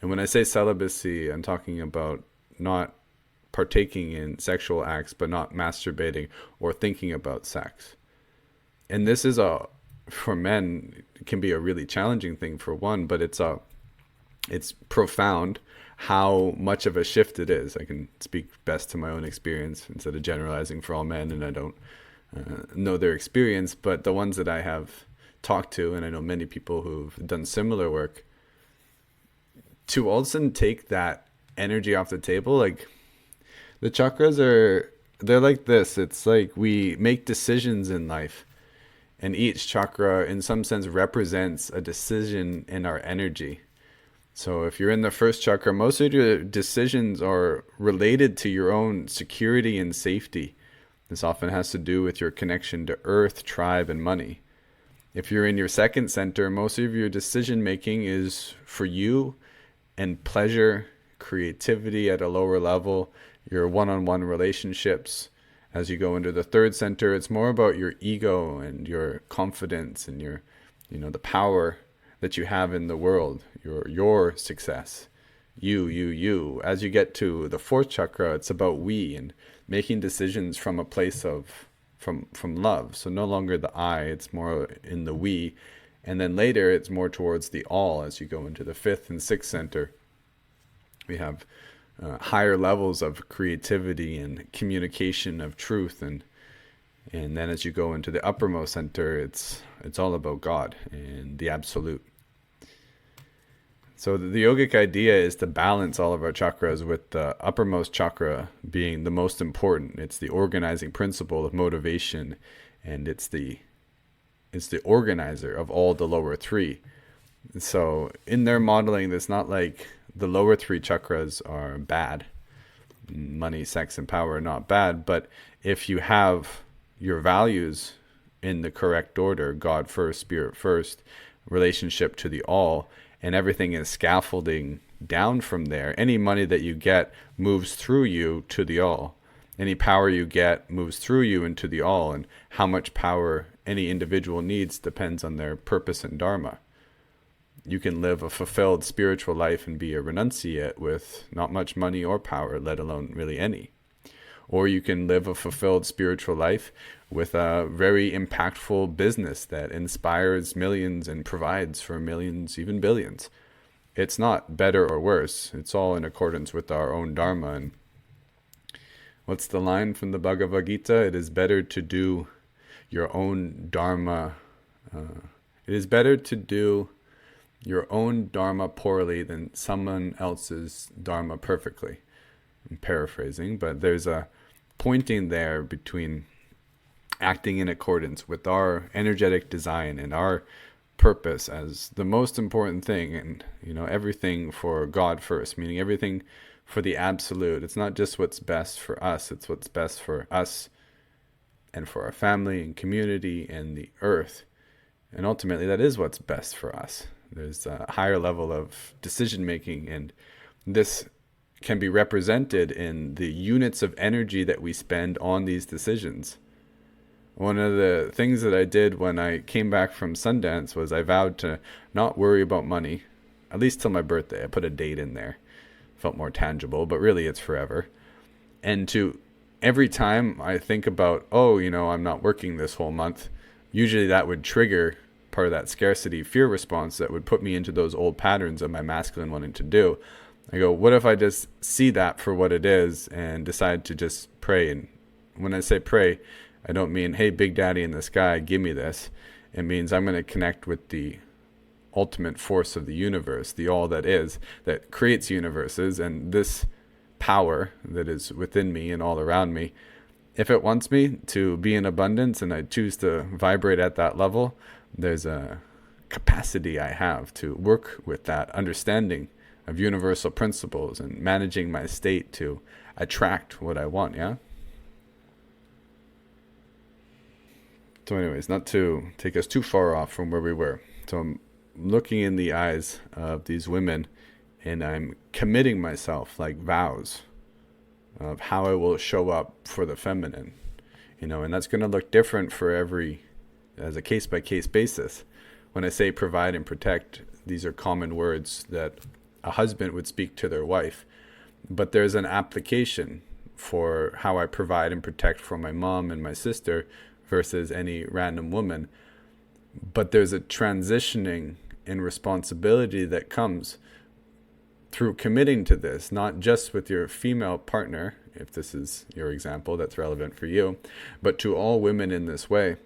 And when I say celibacy, I'm talking about not partaking in sexual acts, but not masturbating or thinking about sex. And this is for men, it can be a really challenging thing for one, but it's profound how much of a shift it is. I can speak best to my own experience instead of generalizing for all men, and I don't know their experience, but the ones that I have talked to, and I know many people who've done similar work, to all of a sudden take that energy off the table. Like the chakras they're like this. It's like we make decisions in life, and each chakra in some sense represents a decision in our energy. So if you're in the first chakra, most of your decisions are related to your own security and safety. This often has to do with your connection to earth, tribe, and money. If you're in your second center, most of your decision making is for you and pleasure, creativity at a lower level, your one-on-one relationships. As you go into the third center, it's more about your ego and your confidence and your, the power that you have in the world, your success, you. As you get to the fourth chakra, it's about we and making decisions from a place of from love. So no longer the I, it's more in the we. And then later it's more towards the all. As you go into the fifth and sixth center, we have higher levels of creativity and communication of truth. And then as you go into the uppermost center, it's all about God and the absolute. So the yogic idea is to balance all of our chakras, with the uppermost chakra being the most important. It's the organizing principle of motivation, and it's the organizer of all the lower three. So in their modeling, it's not like the lower three chakras are bad. Money, sex, and power are not bad. But if you have your values in the correct order, God first, spirit first, relationship to the all, and everything is scaffolding down from there, any money that you get moves through you to the all. Any power you get moves through you into the all, and how much power any individual needs depends on their purpose and dharma. You can live a fulfilled spiritual life and be a renunciate with not much money or power, let alone really any. or you can live a fulfilled spiritual life with a very impactful business that inspires millions and provides for millions, even billions. It's not better or worse. It's all in accordance with our own dharma. And what's the line from the Bhagavad Gita? It is better to do your own dharma. It is better to do your own dharma poorly than someone else's dharma perfectly. I'm paraphrasing, but there's a pointing there between acting in accordance with our energetic design and our purpose as the most important thing, and everything for God first, meaning everything for the absolute. It's not just what's best for us, it's what's best for us and for our family and community and the earth. And ultimately that is what's best for us. There's a higher level of decision making, and this can be represented in the units of energy that we spend on these decisions. One of the things that I did when I came back from Sundance was I vowed to not worry about money, at least till my birthday. I put a date in there. Felt more tangible, but really it's forever. And to every time I think about, I'm not working this whole month, usually that would trigger part of that scarcity fear response that would put me into those old patterns of my masculine wanting to do. I go, what if I just see that for what it is and decide to just pray? And when I say pray, I don't mean, hey, Big Daddy in the sky, give me this. It means I'm going to connect with the ultimate force of the universe, the all that is, that creates universes, and this power that is within me and all around me. If it wants me to be in abundance and I choose to vibrate at that level, there's a capacity I have to work with that understanding of universal principles and managing my state to attract what I want, yeah? So anyways, not to take us too far off from where we were. So I'm looking in the eyes of these women and I'm committing myself like vows of how I will show up for the feminine, and that's going to look different for every, as a case-by-case basis. When I say provide and protect, these are common words that a husband would speak to their wife. But there's an application for how I provide and protect for my mom and my sister versus any random woman. But there's a transitioning in responsibility that comes through committing to this, not just with your female partner, if this is your example that's relevant for you, but to all women in this way.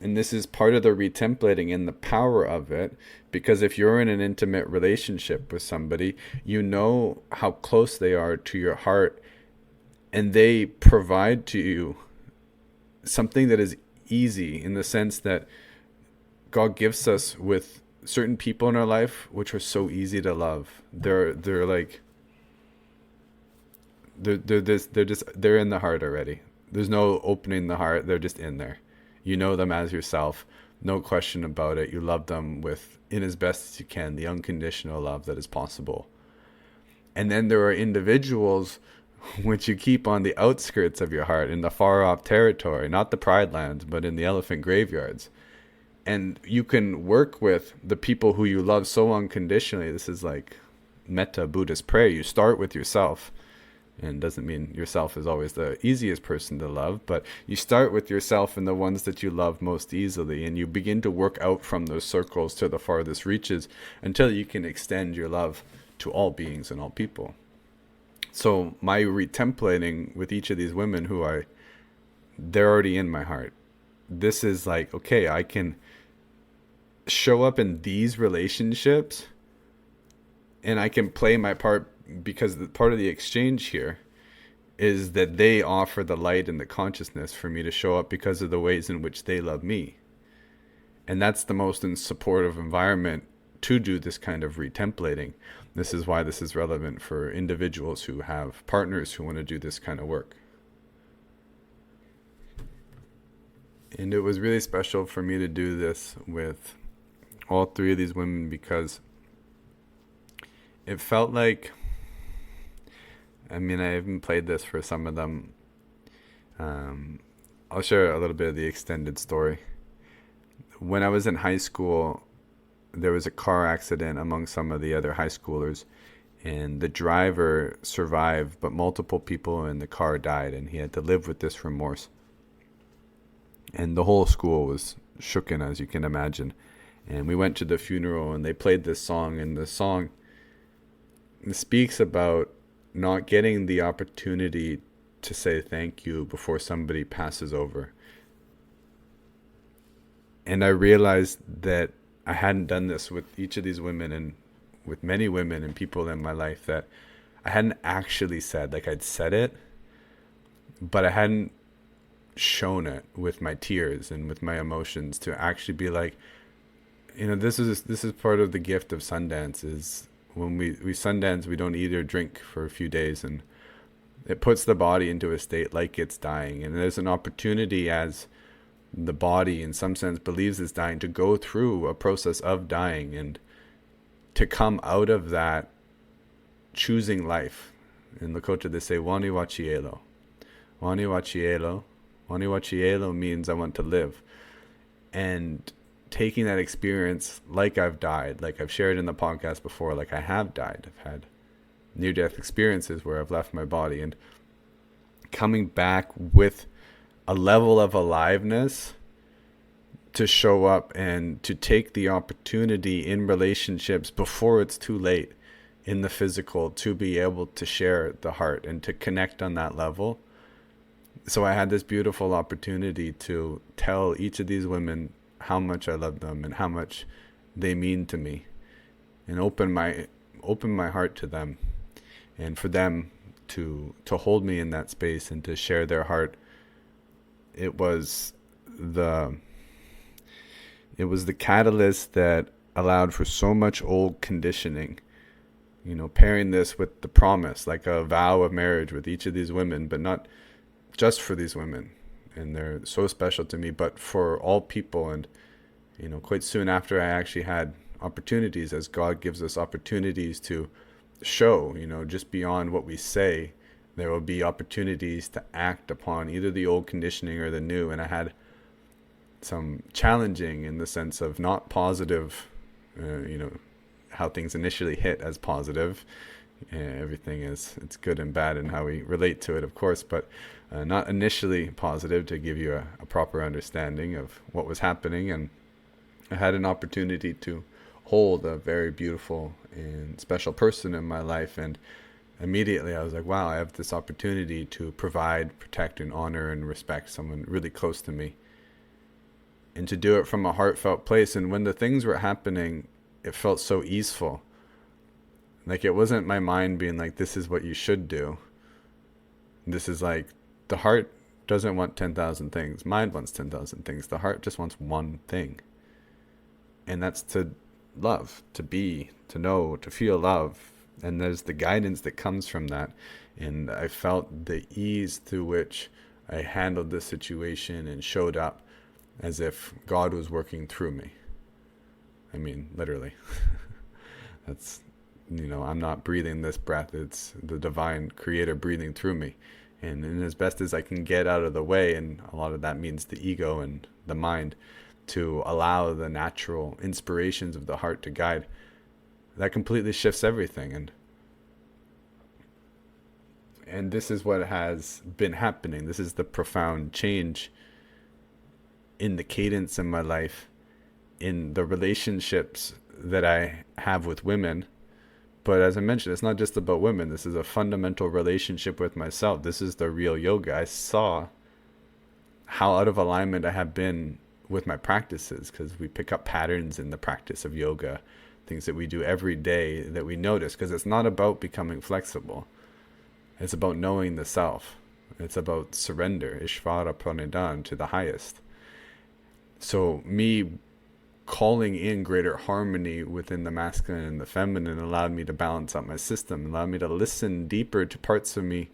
And this is part of the retemplating and the power of it, because if you're in an intimate relationship with somebody, you know how close they are to your heart, and they provide to you something that is easy in the sense that God gifts us with certain people in our life which are so easy to love. They're in the heart already. There's no opening the heart. They're just in there. You know them as yourself, no question about it. You love them with, in as best as you can, the unconditional love that is possible. And then there are individuals which you keep on the outskirts of your heart, in the far off territory, not the pride lands, but in the elephant graveyards. And you can work with the people who you love so unconditionally. This is like metta Buddhist prayer. You start with yourself. And doesn't mean yourself is always the easiest person to love, but you start with yourself and the ones that you love most easily, and you begin to work out from those circles to the farthest reaches until you can extend your love to all beings and all people. So my retemplating with each of these women they're already in my heart. This is like, okay, I can show up in these relationships and I can play my part, because part of the exchange here is that they offer the light and the consciousness for me to show up because of the ways in which they love me. And that's the most supportive environment to do this kind of retemplating. This is why this is relevant for individuals who have partners who want to do this kind of work. And it was really special for me to do this with all three of these women, because it felt like, I even played this for some of them. I'll share a little bit of the extended story. When I was in high school, there was a car accident among some of the other high schoolers, And the driver survived, but multiple people in the car died, and he had to live with this remorse. And the whole school was shooken, as you can imagine. And we went to the funeral, and they played this song, and the song speaks about not getting the opportunity to say thank you before somebody passes over. And I realized that I hadn't done this with each of these women and with many women and people in my life, that I hadn't actually said, like I'd said it, but I hadn't shown it with my tears and with my emotions to actually be like, this is part of the gift of Sundance. Is when we Sundance, we don't eat or drink for a few days, and it puts the body into a state like it's dying. And there's an opportunity, as the body in some sense believes it's dying, to go through a process of dying and to come out of that choosing life. In Lakota they say Wani Wachielo. Wani Wachielo. Wani Wachielo means I want to live. And taking that experience like I've died, like I've shared in the podcast before, like I have died. I've had near-death experiences where I've left my body, and coming back with a level of aliveness to show up and to take the opportunity in relationships before it's too late in the physical to be able to share the heart and to connect on that level. So I had this beautiful opportunity to tell each of these women how much I love them and how much they mean to me, and open my heart to them, and for them to hold me in that space and to share their heart. It was the catalyst that allowed for so much old conditioning, pairing this with the promise, like a vow of marriage with each of these women, but not just for these women, and they're so special to me, but for all people. And quite soon after, I actually had opportunities, as God gives us opportunities to show, just beyond what we say, there will be opportunities to act upon either the old conditioning or the new. And I had some challenging, in the sense of not positive, how things initially hit as positive. Everything it's good and bad and how we relate to it, of course, but not initially positive, to give you a proper understanding of what was happening. And I had an opportunity to hold a very beautiful and special person in my life, and immediately I was like, wow, I have this opportunity to provide, protect, and honor and respect someone really close to me, and to do it from a heartfelt place. And when the things were happening, it felt so easeful. Like, it wasn't my mind being like, this is what you should do. This is like, the heart doesn't want 10,000 things. Mind wants 10,000 things. The heart just wants one thing. And that's to love, to be, to know, to feel love. And there's the guidance that comes from that. And I felt the ease through which I handled this situation and showed up as if God was working through me. I mean, literally. That's, I'm not breathing this breath. It's the divine creator breathing through me. And as best as I can get out of the way, and a lot of that means the ego and the mind, to allow the natural inspirations of the heart to guide, that completely shifts everything. And this is what has been happening. This is the profound change in the cadence in my life, in the relationships that I have with women. But as I mentioned, it's not just about women. This is a fundamental relationship with myself. This is the real yoga. I saw how out of alignment I have been with my practices, because we pick up patterns in the practice of yoga, things that we do every day that we notice, because it's not about becoming flexible. It's about knowing the self. It's about surrender, Ishvara Pranidhan, to the highest. So me calling in greater harmony within the masculine and the feminine allowed me to balance out my system, allowed me to listen deeper to parts of me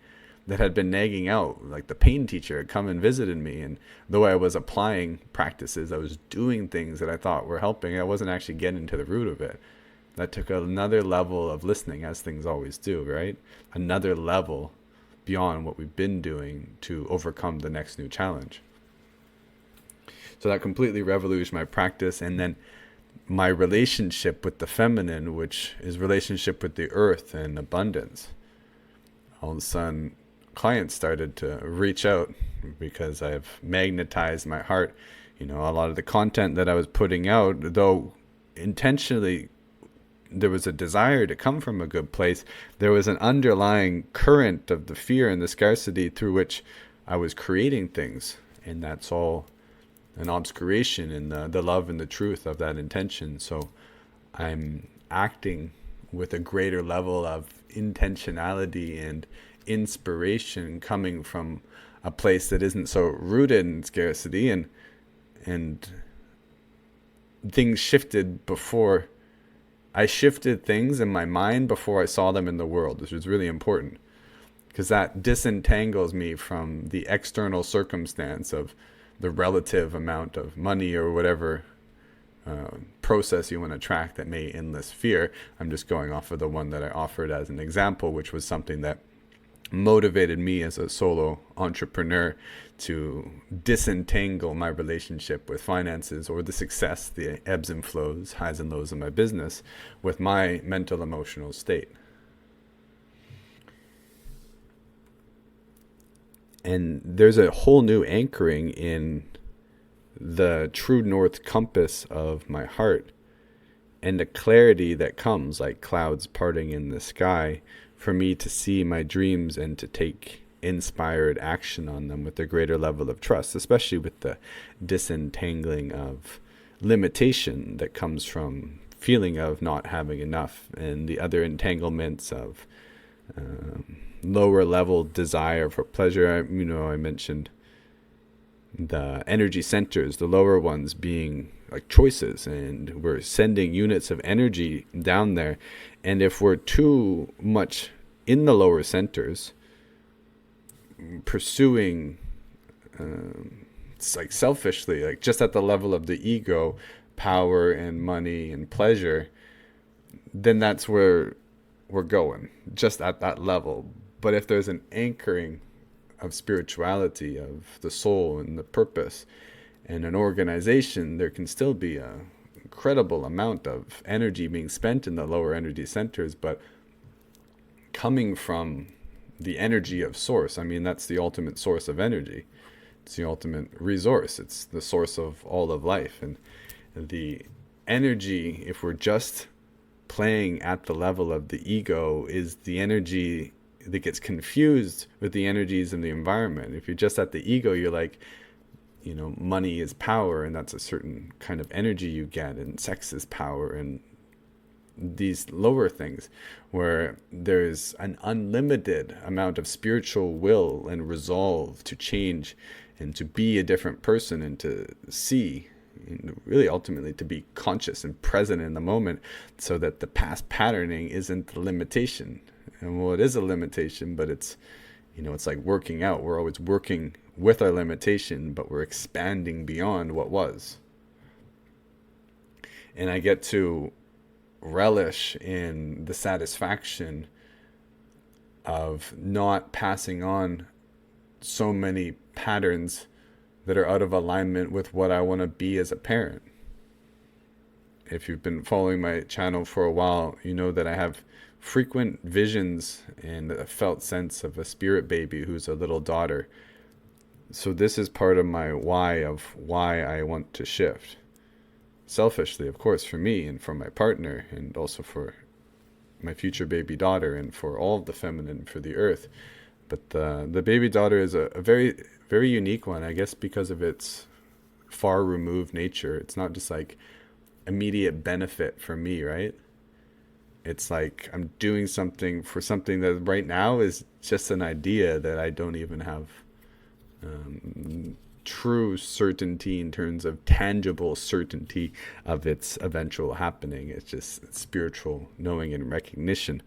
that had been nagging out. Like the pain teacher had come and visited me, and though I was applying practices, I was doing things that I thought were helping, I wasn't actually getting to the root of it. That took another level of listening, as things always do, right? Another level beyond what we've been doing to overcome the next new challenge. So that completely revolutionized my practice. And then my relationship with the feminine, which is relationship with the earth and abundance. All of a sudden, clients started to reach out because I've magnetized my heart. A lot of the content that I was putting out, though intentionally there was a desire to come from a good place, there was an underlying current of the fear and the scarcity through which I was creating things. And that's all an obscuration in the love and the truth of that intention. So I'm acting with a greater level of intentionality and inspiration coming from a place that isn't so rooted in scarcity, and things shifted before I shifted things in my mind before I saw them in the world, which is really important because that disentangles me from the external circumstance of the relative amount of money or whatever process you want to track that may enlist fear. I'm just going off of the one that I offered as an example, which was something that motivated me as a solo entrepreneur to disentangle my relationship with finances or the success, the ebbs and flows, highs and lows of my business with my mental emotional state. And there's a whole new anchoring in the true north compass of my heart and the clarity that comes like clouds parting in the sky for me to see my dreams and to take inspired action on them with a greater level of trust, especially with the disentangling of limitation that comes from feeling of not having enough and the other entanglements of lower level desire for pleasure. I mentioned the energy centers, the lower ones being like choices, and we're sending units of energy down there. And if we're too much in the lower centers, pursuing it's like selfishly, like just at the level of the ego, power and money and pleasure, then that's where we're going, just at that level. But if there's an anchoring of spirituality, of the soul and the purpose and an organization, there can still be a incredible amount of energy being spent in the lower energy centers, but coming from the energy of source. I mean, that's the ultimate source of energy. It's the ultimate resource. It's the source of all of life. And the energy, if we're just playing at the level of the ego, is the energy that gets confused with the energies in the environment. If you're just at the ego, you're like, money is power, and that's a certain kind of energy you get, and sex is power, and these lower things where there's an unlimited amount of spiritual will and resolve to change and to be a different person and to see, and really ultimately to be conscious and present in the moment, so that the past patterning isn't the limitation. And well, it is a limitation, but it's like working out. We're always working with our limitation, but we're expanding beyond what was. And I get to relish in the satisfaction of not passing on so many patterns that are out of alignment with what I want to be as a parent. If you've been following my channel for a while, you know that I have frequent visions and a felt sense of a spirit baby who's a little daughter. So this is part of my why I want to shift. Selfishly, of course, for me and for my partner, and also for my future baby daughter, and for all of the feminine, for the earth. But the baby daughter is a very, very unique one, I guess, because of its far removed nature. It's not just like immediate benefit for me, right? It's like I'm doing something for something that right now is just an idea that I don't even have true certainty in terms of tangible certainty of its eventual happening. It's just spiritual knowing and recognition.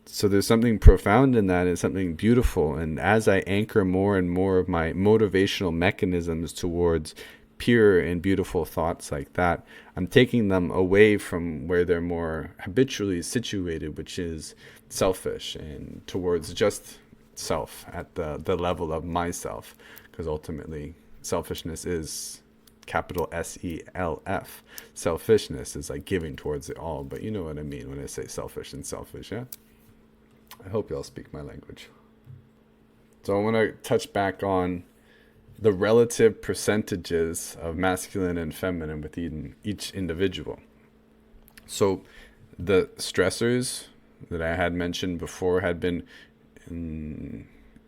So there's something profound in that, and something beautiful. And as I anchor more and more of my motivational mechanisms towards pure and beautiful thoughts like that, I'm taking them away from where they're more habitually situated, which is selfish, and towards just self at the level of myself, because ultimately selfishness is capital SELF. Selfishness is like giving towards it all, but you know what I mean when I say selfish and selfish, yeah? I hope y'all speak my language. So I want to touch back on the relative percentages of masculine and feminine within each individual. So the stressors that I had mentioned before had been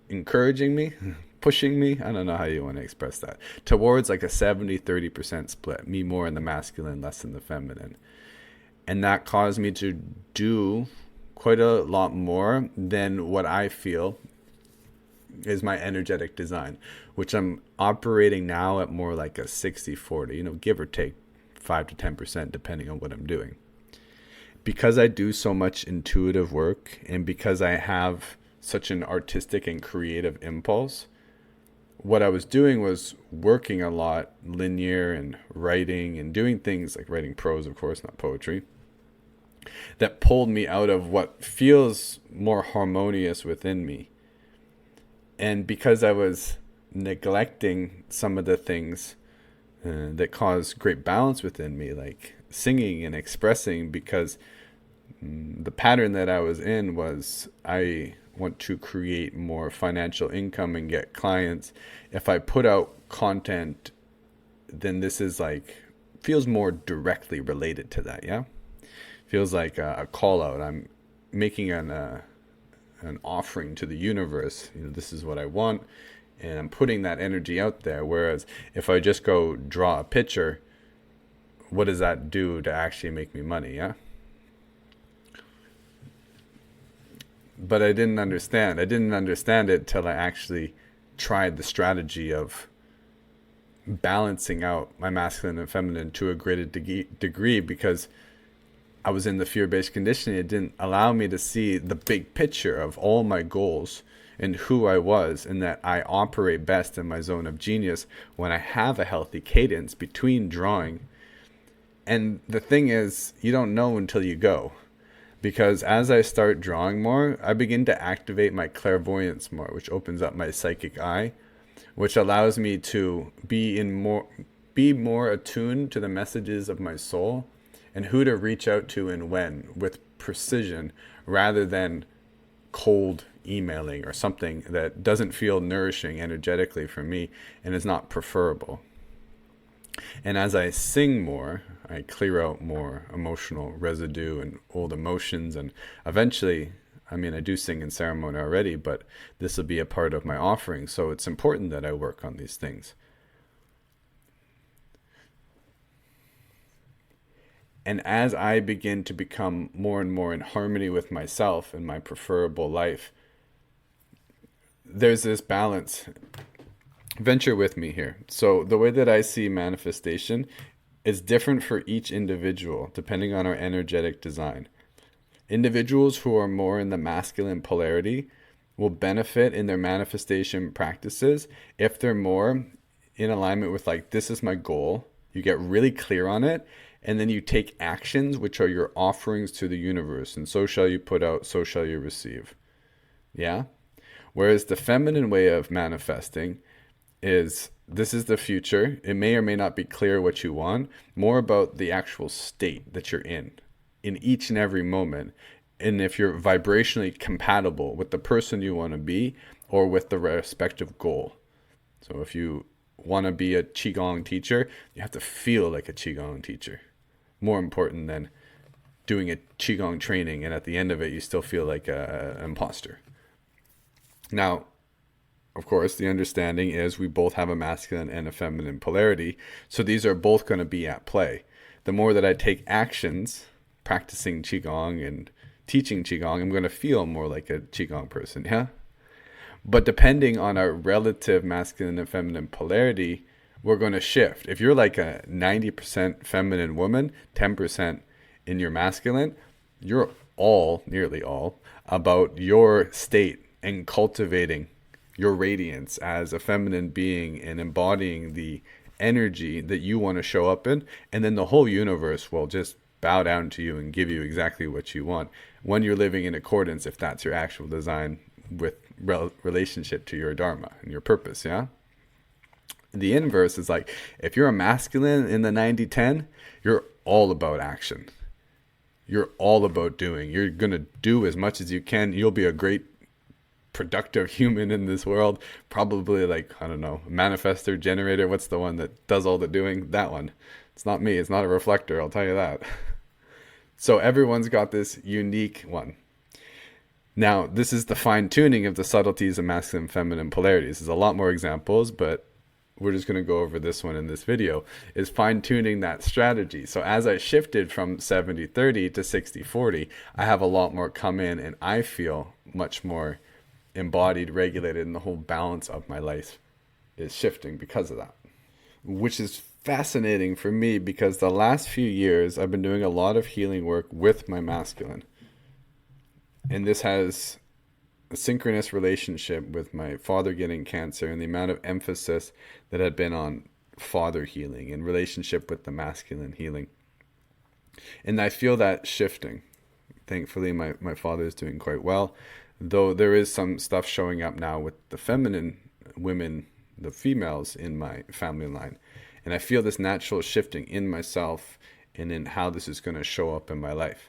encouraging me, pushing me, I don't know how you want to express that, towards like a 70-30% split, me more in the masculine, less in the feminine. And that caused me to do quite a lot more than what I feel is my energetic design, which I'm operating now at more like a 60-40, give or take 5 to 10% depending on what I'm doing. Because I do so much intuitive work and because I have such an artistic and creative impulse, what I was doing was working a lot linear and writing and doing things like writing prose, of course, not poetry, that pulled me out of what feels more harmonious within me. And because I was neglecting some of the things that cause great balance within me, like singing and expressing, because the pattern that I was in was I want to create more financial income and get clients. If I put out content, then this is like, feels more directly related to that, yeah? Feels like a call out. I'm making an offering to the universe. This is what I want, and I'm putting that energy out there. Whereas if I just go draw a picture, what does that do to actually make me money, yeah? But I didn't understand. I didn't understand it till I actually tried the strategy of balancing out my masculine and feminine to a greater degree, because I was in the fear-based conditioning. It didn't allow me to see the big picture of all my goals and who I was, and that I operate best in my zone of genius when I have a healthy cadence between drawing. And the thing is, you don't know until you go. Because as I start drawing more, I begin to activate my clairvoyance more, which opens up my psychic eye, which allows me to be more attuned to the messages of my soul and who to reach out to and when, with precision, rather than cold emailing or something that doesn't feel nourishing energetically for me and is not preferable. And as I sing more, I clear out more emotional residue and old emotions. And eventually, I do sing in ceremony already, but this will be a part of my offering. So it's important that I work on these things. And as I begin to become more and more in harmony with myself and my preferable life, there's this balance. Venture with me here. So the way that I see manifestation is different for each individual, depending on our energetic design. Individuals who are more in the masculine polarity will benefit in their manifestation practices if they're more in alignment with, like, this is my goal. You get really clear on it, and then you take actions, which are your offerings to the universe. And so shall you put out, so shall you receive. Yeah? Whereas the feminine way of manifesting is, this is the future. It may or may not be clear what you want. More about the actual state that you're in each and every moment. And if you're vibrationally compatible with the person you want to be or with the respective goal. So if you want to be a Qigong teacher, you have to feel like a Qigong teacher. More important than doing a Qigong training and at the end of it you still feel like an imposter. Now, of course, the understanding is we both have a masculine and a feminine polarity. So these are both going to be at play. The more that I take actions, practicing Qigong and teaching Qigong, I'm going to feel more like a Qigong person, yeah? But depending on our relative masculine and feminine polarity, we're going to shift. If you're like a 90% feminine woman, 10% in your masculine, you're nearly all, about your state and cultivating your radiance as a feminine being and embodying the energy that you want to show up in. And then the whole universe will just bow down to you and give you exactly what you want when you're living in accordance, if that's your actual design, with relationship to your dharma and your purpose, yeah? The inverse is like, if you're a masculine in the 90-10, you're all about action. You're all about doing. You're going to do as much as you can. You'll be a great productive human in this world. Probably like, I don't know, manifester, generator. What's the one that does all the doing? That one. It's not me. It's not a reflector. I'll tell you that. So everyone's got this unique one. Now, this is the fine tuning of the subtleties of masculine and feminine polarities. There's a lot more examples, but we're just going to go over this one in this video, is fine tuning that strategy. So as I shifted from 70-30 to 60-40, I have a lot more come in, and I feel much more embodied, regulated, and the whole balance of my life is shifting because of that. Which is fascinating for me because the last few years I've been doing a lot of healing work with my masculine. And this has a synchronous relationship with my father getting cancer and the amount of emphasis that had been on father healing and relationship with the masculine healing. And I feel that shifting. Thankfully, my father is doing quite well, though there is some stuff showing up now with the feminine women, the females in my family line. And I feel this natural shifting in myself and in how this is going to show up in my life.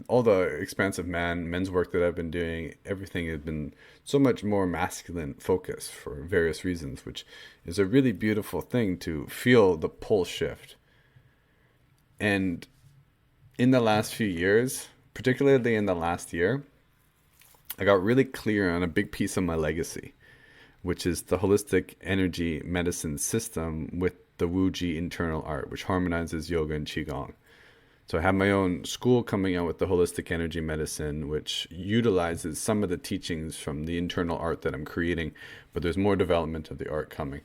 All the expansive men's work that I've been doing, everything has been so much more masculine focused for various reasons, which is a really beautiful thing to feel the pull shift. And in the last few years, particularly in the last year, I got really clear on a big piece of my legacy, which is the holistic energy medicine system with the Wuji internal art, which harmonizes yoga and qigong. So I have my own school coming out with the holistic energy medicine, which utilizes some of the teachings from the internal art that I'm creating, but there's more development of the art coming.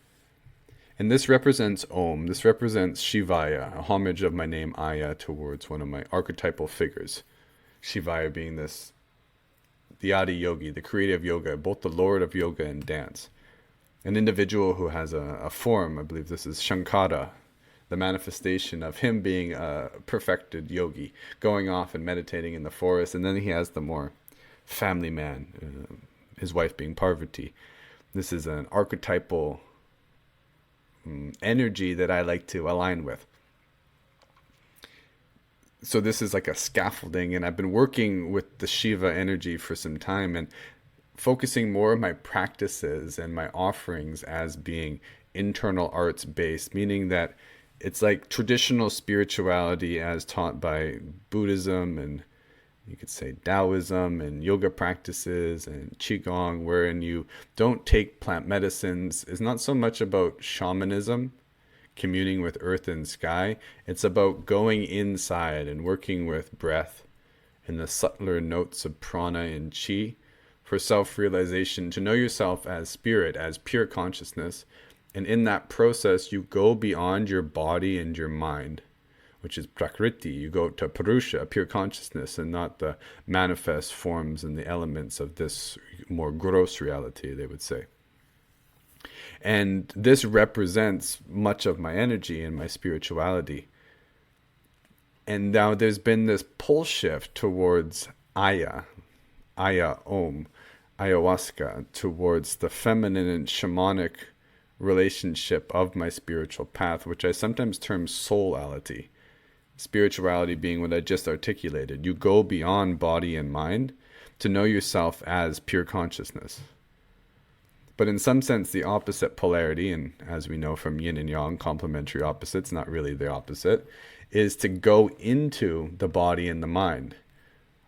And this represents Om. This represents Shivaya, a homage of my name Aya towards one of my archetypal figures. Shivaya being the Adi Yogi, the creator of yoga, both the lord of yoga and dance. An individual who has a form, I believe this is Shankara, the manifestation of him being a perfected yogi, going off and meditating in the forest. And then he has the more family man, his wife being Parvati. This is an archetypal energy that I like to align with. So this is like a scaffolding, and I've been working with the Shiva energy for some time and focusing more of my practices and my offerings as being internal arts based, meaning that it's like traditional spirituality as taught by Buddhism and you could say Taoism and yoga practices and Qigong, wherein you don't take plant medicines. It's not so much about shamanism, communing with earth and sky. It's about going inside and working with breath and the subtler notes of prana and chi for self-realization, to know yourself as spirit, as pure consciousness. And in that process, you go beyond your body and your mind, which is prakriti. You go to purusha, pure consciousness, and not the manifest forms and the elements of this more gross reality, they would say. And this represents much of my energy and my spirituality. And now there's been this pull shift towards Aya Om, ayahuasca, towards the feminine and shamanic relationship of my spiritual path, which I sometimes term soulality. Spirituality being what I just articulated. You go beyond body and mind to know yourself as pure consciousness. But in some sense, the opposite polarity, and as we know from yin and yang, complementary opposites, not really the opposite, is to go into the body and the mind,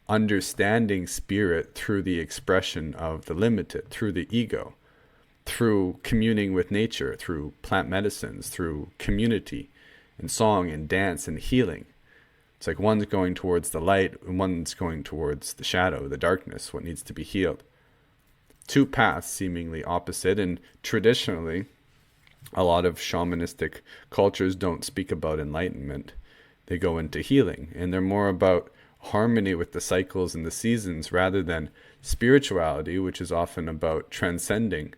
understanding spirit through the expression of the limited, through the ego, through communing with nature, through plant medicines, through community and song and dance and healing. It's like one's going towards the light and one's going towards the shadow, the darkness, what needs to be healed. Two paths seemingly opposite, and traditionally a lot of shamanistic cultures don't speak about enlightenment. They go into healing, and they're more about harmony with the cycles and the seasons rather than spirituality, which is often about transcending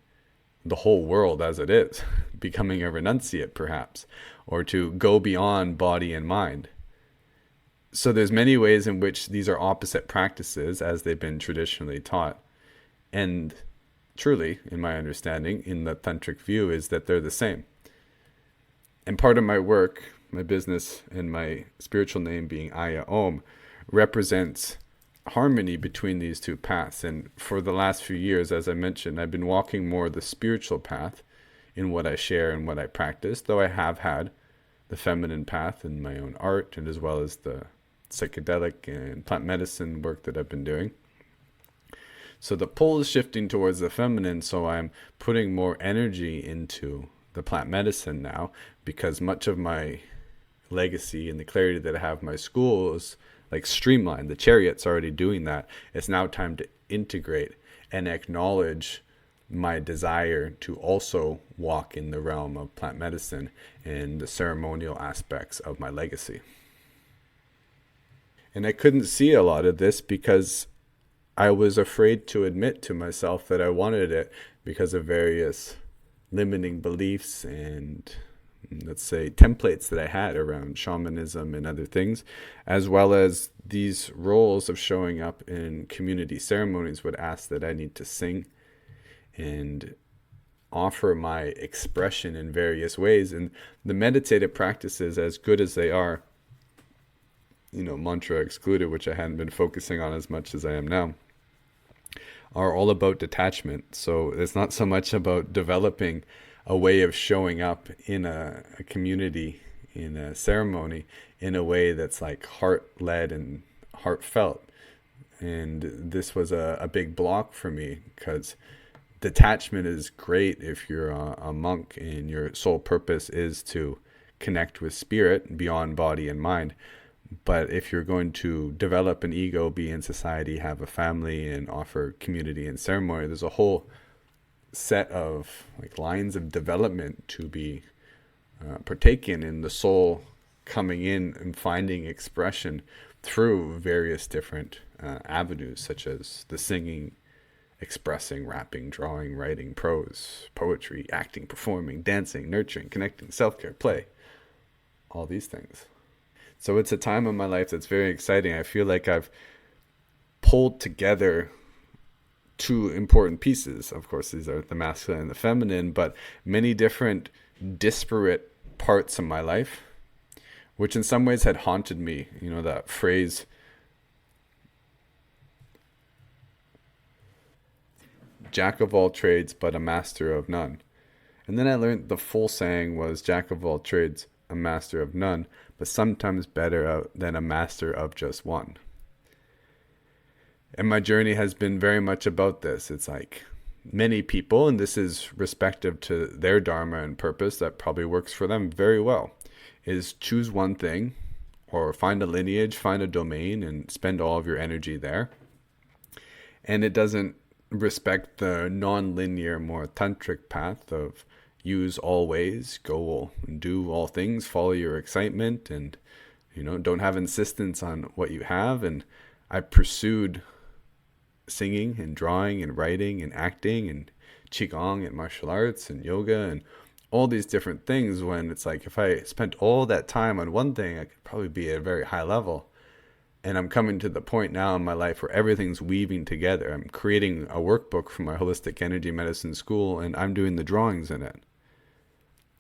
the whole world as it is, becoming a renunciate perhaps, or to go beyond body and mind. So there's many ways in which these are opposite practices as they've been traditionally taught. And truly, in my understanding, in the tantric view, is that they're the same. And part of my work, my business, and my spiritual name being Aya Om, represents harmony between these two paths. And for the last few years, as I mentioned, I've been walking more the spiritual path in what I share and what I practice, though I have had the feminine path in my own art, and as well as the psychedelic and plant medicine work that I've been doing. So the pole is shifting towards the feminine, so I'm putting more energy into the plant medicine now, because much of my legacy and the clarity that I have in my school is like streamlined. The chariot's already doing that. It's now time to integrate and acknowledge my desire to also walk in the realm of plant medicine and the ceremonial aspects of my legacy. And I couldn't see a lot of this because I was afraid to admit to myself that I wanted it because of various limiting beliefs and, let's say, templates that I had around shamanism and other things, as well as these roles of showing up in community ceremonies would ask that I need to sing and offer my expression in various ways. And the meditative practices, as good as they are, mantra excluded, which I hadn't been focusing on as much as I am now, are all about detachment. So it's not so much about developing a way of showing up in a community, in a ceremony, in a way that's like heart-led and heartfelt. And this was a big block for me, because detachment is great if you're a monk and your sole purpose is to connect with spirit beyond body and mind. But if you're going to develop an ego, be in society, have a family, and offer community and ceremony, there's a whole set of lines of development to be partaken in, the soul coming in and finding expression through various different avenues, such as the singing, expressing, rapping, drawing, writing, prose, poetry, acting, performing, dancing, nurturing, connecting, self-care, play, all these things. So it's a time in my life that's very exciting. I feel like I've pulled together two important pieces. Of course, these are the masculine and the feminine, but many different disparate parts of my life, which in some ways had haunted me. That phrase, jack of all trades, but a master of none. And then I learned the full saying was jack of all trades, a master of none, but sometimes better than a master of just one. And my journey has been very much about this. It's like many people, and this is respective to their dharma and purpose that probably works for them very well, is choose one thing or find a lineage, find a domain, and spend all of your energy there. And it doesn't respect the non-linear, more tantric path of use all ways, go and do all things, follow your excitement, and don't have insistence on what you have. And I pursued singing and drawing and writing and acting and qigong and martial arts and yoga and all these different things, when it's like if I spent all that time on one thing, I could probably be at a very high level. And I'm coming to the point now in my life where everything's weaving together. I'm creating a workbook for my holistic energy medicine school, and I'm doing the drawings in it.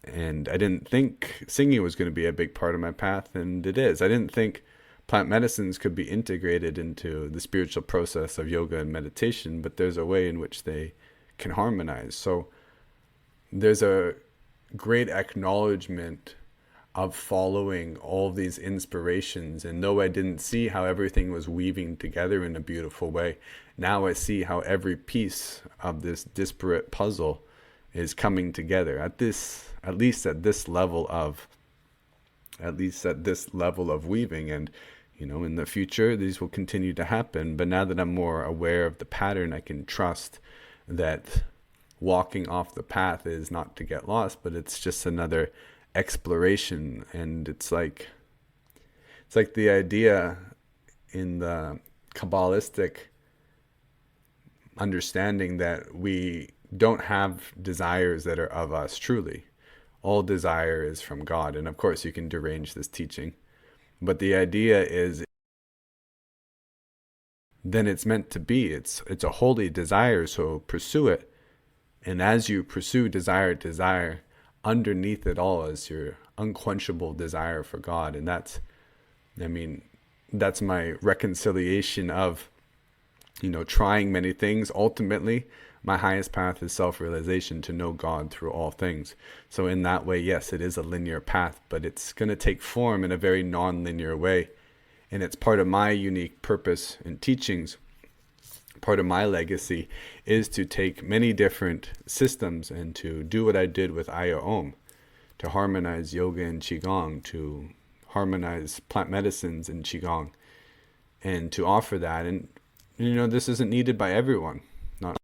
And I didn't think singing was going to be a big part of my path, and it is. I didn't think plant medicines could be integrated into the spiritual process of yoga and meditation, but there's a way in which they can harmonize. So there's a great acknowledgement of following all these inspirations. And though I didn't see how everything was weaving together in a beautiful way, now I see how every piece of this disparate puzzle is coming together at least at this level of weaving. And in the future these will continue to happen, but now that I'm more aware of the pattern, I can trust that walking off the path is not to get lost, but it's just another exploration. And it's like the idea in the Kabbalistic understanding that we don't have desires that are of us truly. All desire is from God. And of course you can derange this teaching, but the idea is then it's meant to be. It's a holy desire, so pursue it. And as you pursue desire, underneath it all is your unquenchable desire for God. And I mean, that's my reconciliation of, trying many things. Ultimately, my highest path is self-realization, to know God through all things. So in that way, yes, it is a linear path, but it's going to take form in a very non-linear way. And it's part of my unique purpose and teachings. Part of my legacy is to take many different systems and to do what I did with Aya Om, to harmonize yoga and Qigong, to harmonize plant medicines and Qigong, and to offer that. And, this isn't needed by everyone. Not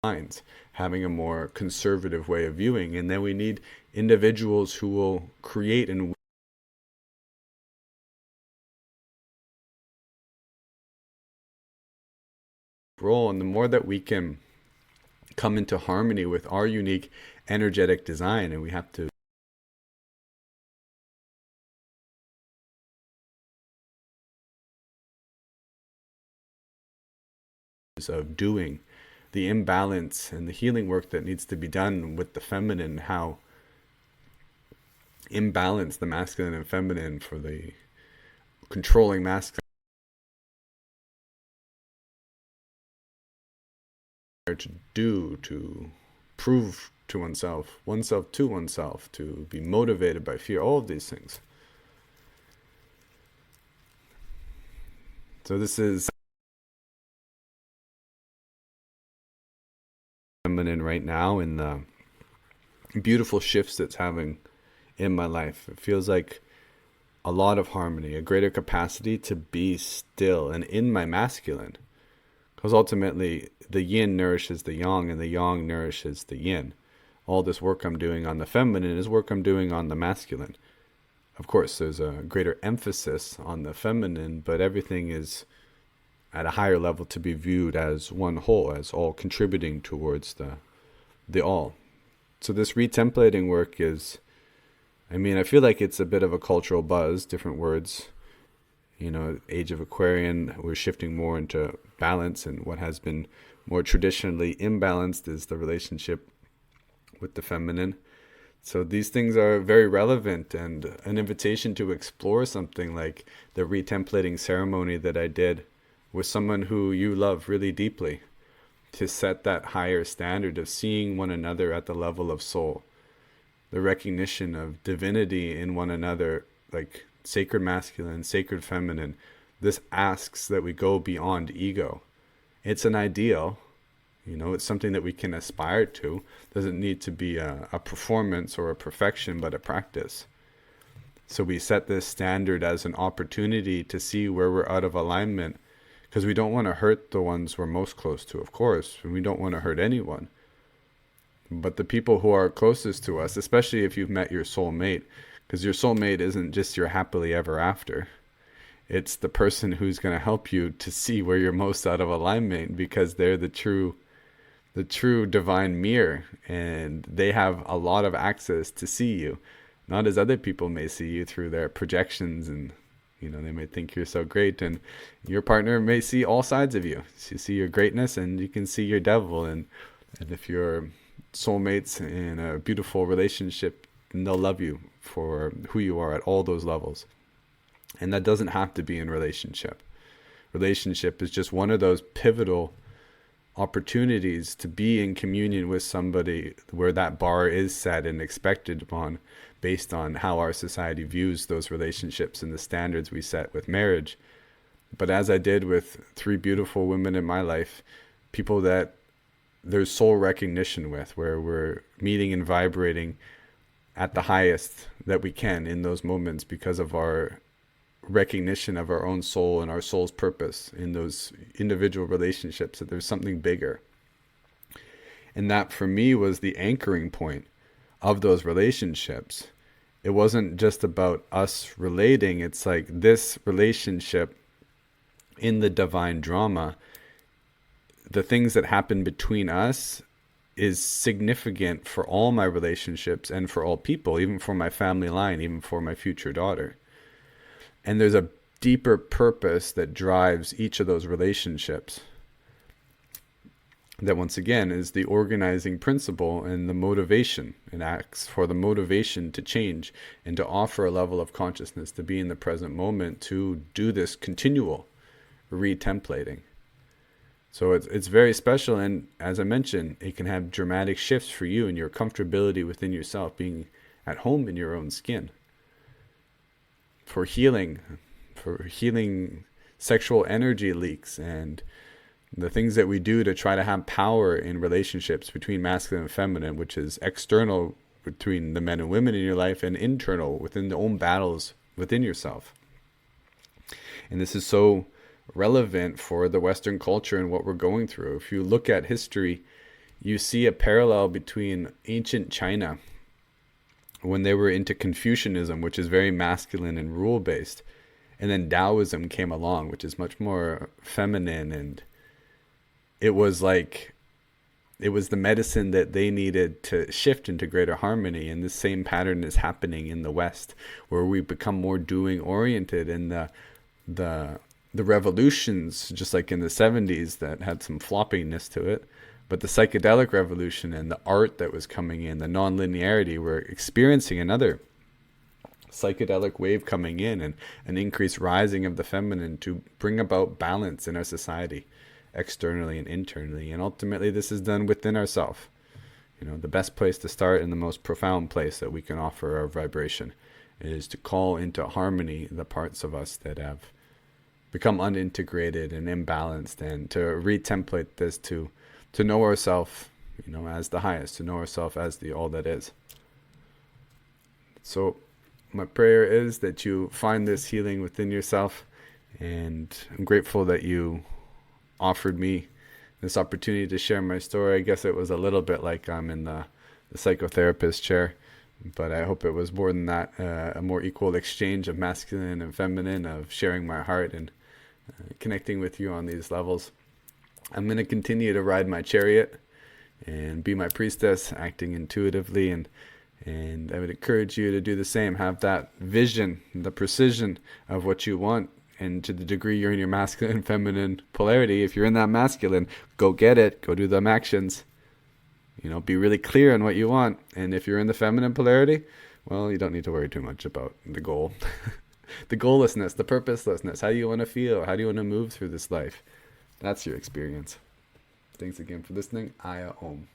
minds, having a more conservative way of viewing. And then we need individuals who will create and role. And the more that we can come into harmony with our unique energetic design, and we have to of doing the imbalance and the healing work that needs to be done with the feminine, how imbalance the masculine and feminine for the controlling masculine to do, to prove to oneself to oneself, to be motivated by fear, all of these things. So this is feminine right now in the beautiful shifts it's having in my life. It feels like a lot of harmony, a greater capacity to be still and in my masculine. Because ultimately, the yin nourishes the yang, and the yang nourishes the yin. All this work I'm doing on the feminine is work I'm doing on the masculine. Of course, there's a greater emphasis on the feminine, but everything is at a higher level to be viewed as one whole, as all contributing towards the all. So this retemplating work is, I feel like it's a bit of a cultural buzz, different words. Age of Aquarian, we're shifting more into balance, and what has been more traditionally imbalanced is the relationship with the feminine. So these things are very relevant, and an invitation to explore something like the retemplating ceremony that I did with someone who you love really deeply, to set that higher standard of seeing one another at the level of soul, the recognition of divinity in one another, like sacred masculine, sacred feminine. This asks that we go beyond ego. It's an ideal, it's something that we can aspire to. Doesn't need to be a performance or a perfection, but a practice. So we set this standard as an opportunity to see where we're out of alignment, because we don't want to hurt the ones we're most close to, of course, and we don't want to hurt anyone. But the people who are closest to us, especially if you've met your soulmate, because your soulmate isn't just your happily ever after. It's the person who's going to help you to see where you're most out of alignment, because they're the true divine mirror, and they have a lot of access to see you, not as other people may see you through their projections, and they may think you're so great, and your partner may see all sides of you. So you see your greatness, and you can see your devil, and if you're soulmates in a beautiful relationship, then they'll love you for who you are at all those levels. And that doesn't have to be in relationship. Relationship is just one of those pivotal opportunities to be in communion with somebody where that bar is set and expected upon based on how our society views those relationships and the standards we set with marriage. But as I did with 3 beautiful women in my life, people that there's soul recognition with, where we're meeting and vibrating at the highest that we can in those moments because of our recognition of our own soul and our soul's purpose in those individual relationships, that there's something bigger. And that for me was the anchoring point of those relationships. It wasn't just about us relating. It's like this relationship in the divine drama, the things that happen between us is significant for all my relationships and for all people, even for my family line, even for my future daughter. And there's a deeper purpose that drives each of those relationships. That once again is the organizing principle and the motivation. It acts for the motivation to change and to offer a level of consciousness, to be in the present moment, to do this continual retemplating. So it's very special, and as I mentioned, it can have dramatic shifts for you and your comfortability within yourself, being at home in your own skin. For healing sexual energy leaks and the things that we do to try to have power in relationships between masculine and feminine, which is external between the men and women in your life, and internal within the own battles within yourself. And this is so relevant for the Western culture and what we're going through. If you look at history, you see a parallel between ancient China, when they were into Confucianism, which is very masculine and rule-based, and then Taoism came along, which is much more feminine, and it was the medicine that they needed to shift into greater harmony. And the same pattern is happening in the West, where we become more doing oriented, and the revolutions, just like in the 70s, that had some floppiness to it, but the psychedelic revolution and the art that was coming in, the non-linearity, we're experiencing another psychedelic wave coming in, and an increased rising of the feminine to bring about balance in our society, externally and internally. And ultimately this is done within ourselves. The best place to start, and the most profound place that we can offer our vibration, is to call into harmony the parts of us that have become unintegrated and imbalanced, and to retemplate this to know ourselves, as the highest, to know ourselves as the all that is. So my prayer is that you find this healing within yourself, and I'm grateful that you offered me this opportunity to share my story. I guess it was a little bit like I'm in the psychotherapist chair, but I hope it was more than that, a more equal exchange of masculine and feminine, of sharing my heart and connecting with you on these levels. I'm going to continue to ride my chariot and be my priestess, acting intuitively, and I would encourage you to do the same. Have that vision, the precision of what you want, and to the degree you're in your masculine and feminine polarity, if you're in that masculine, go get it, go do them actions. Be really clear on what you want. And if you're in the feminine polarity, well, you don't need to worry too much about the goal. The goallessness, the purposelessness. How do you want to feel? How do you want to move through this life? That's your experience. Thanks again for listening. Aya Om.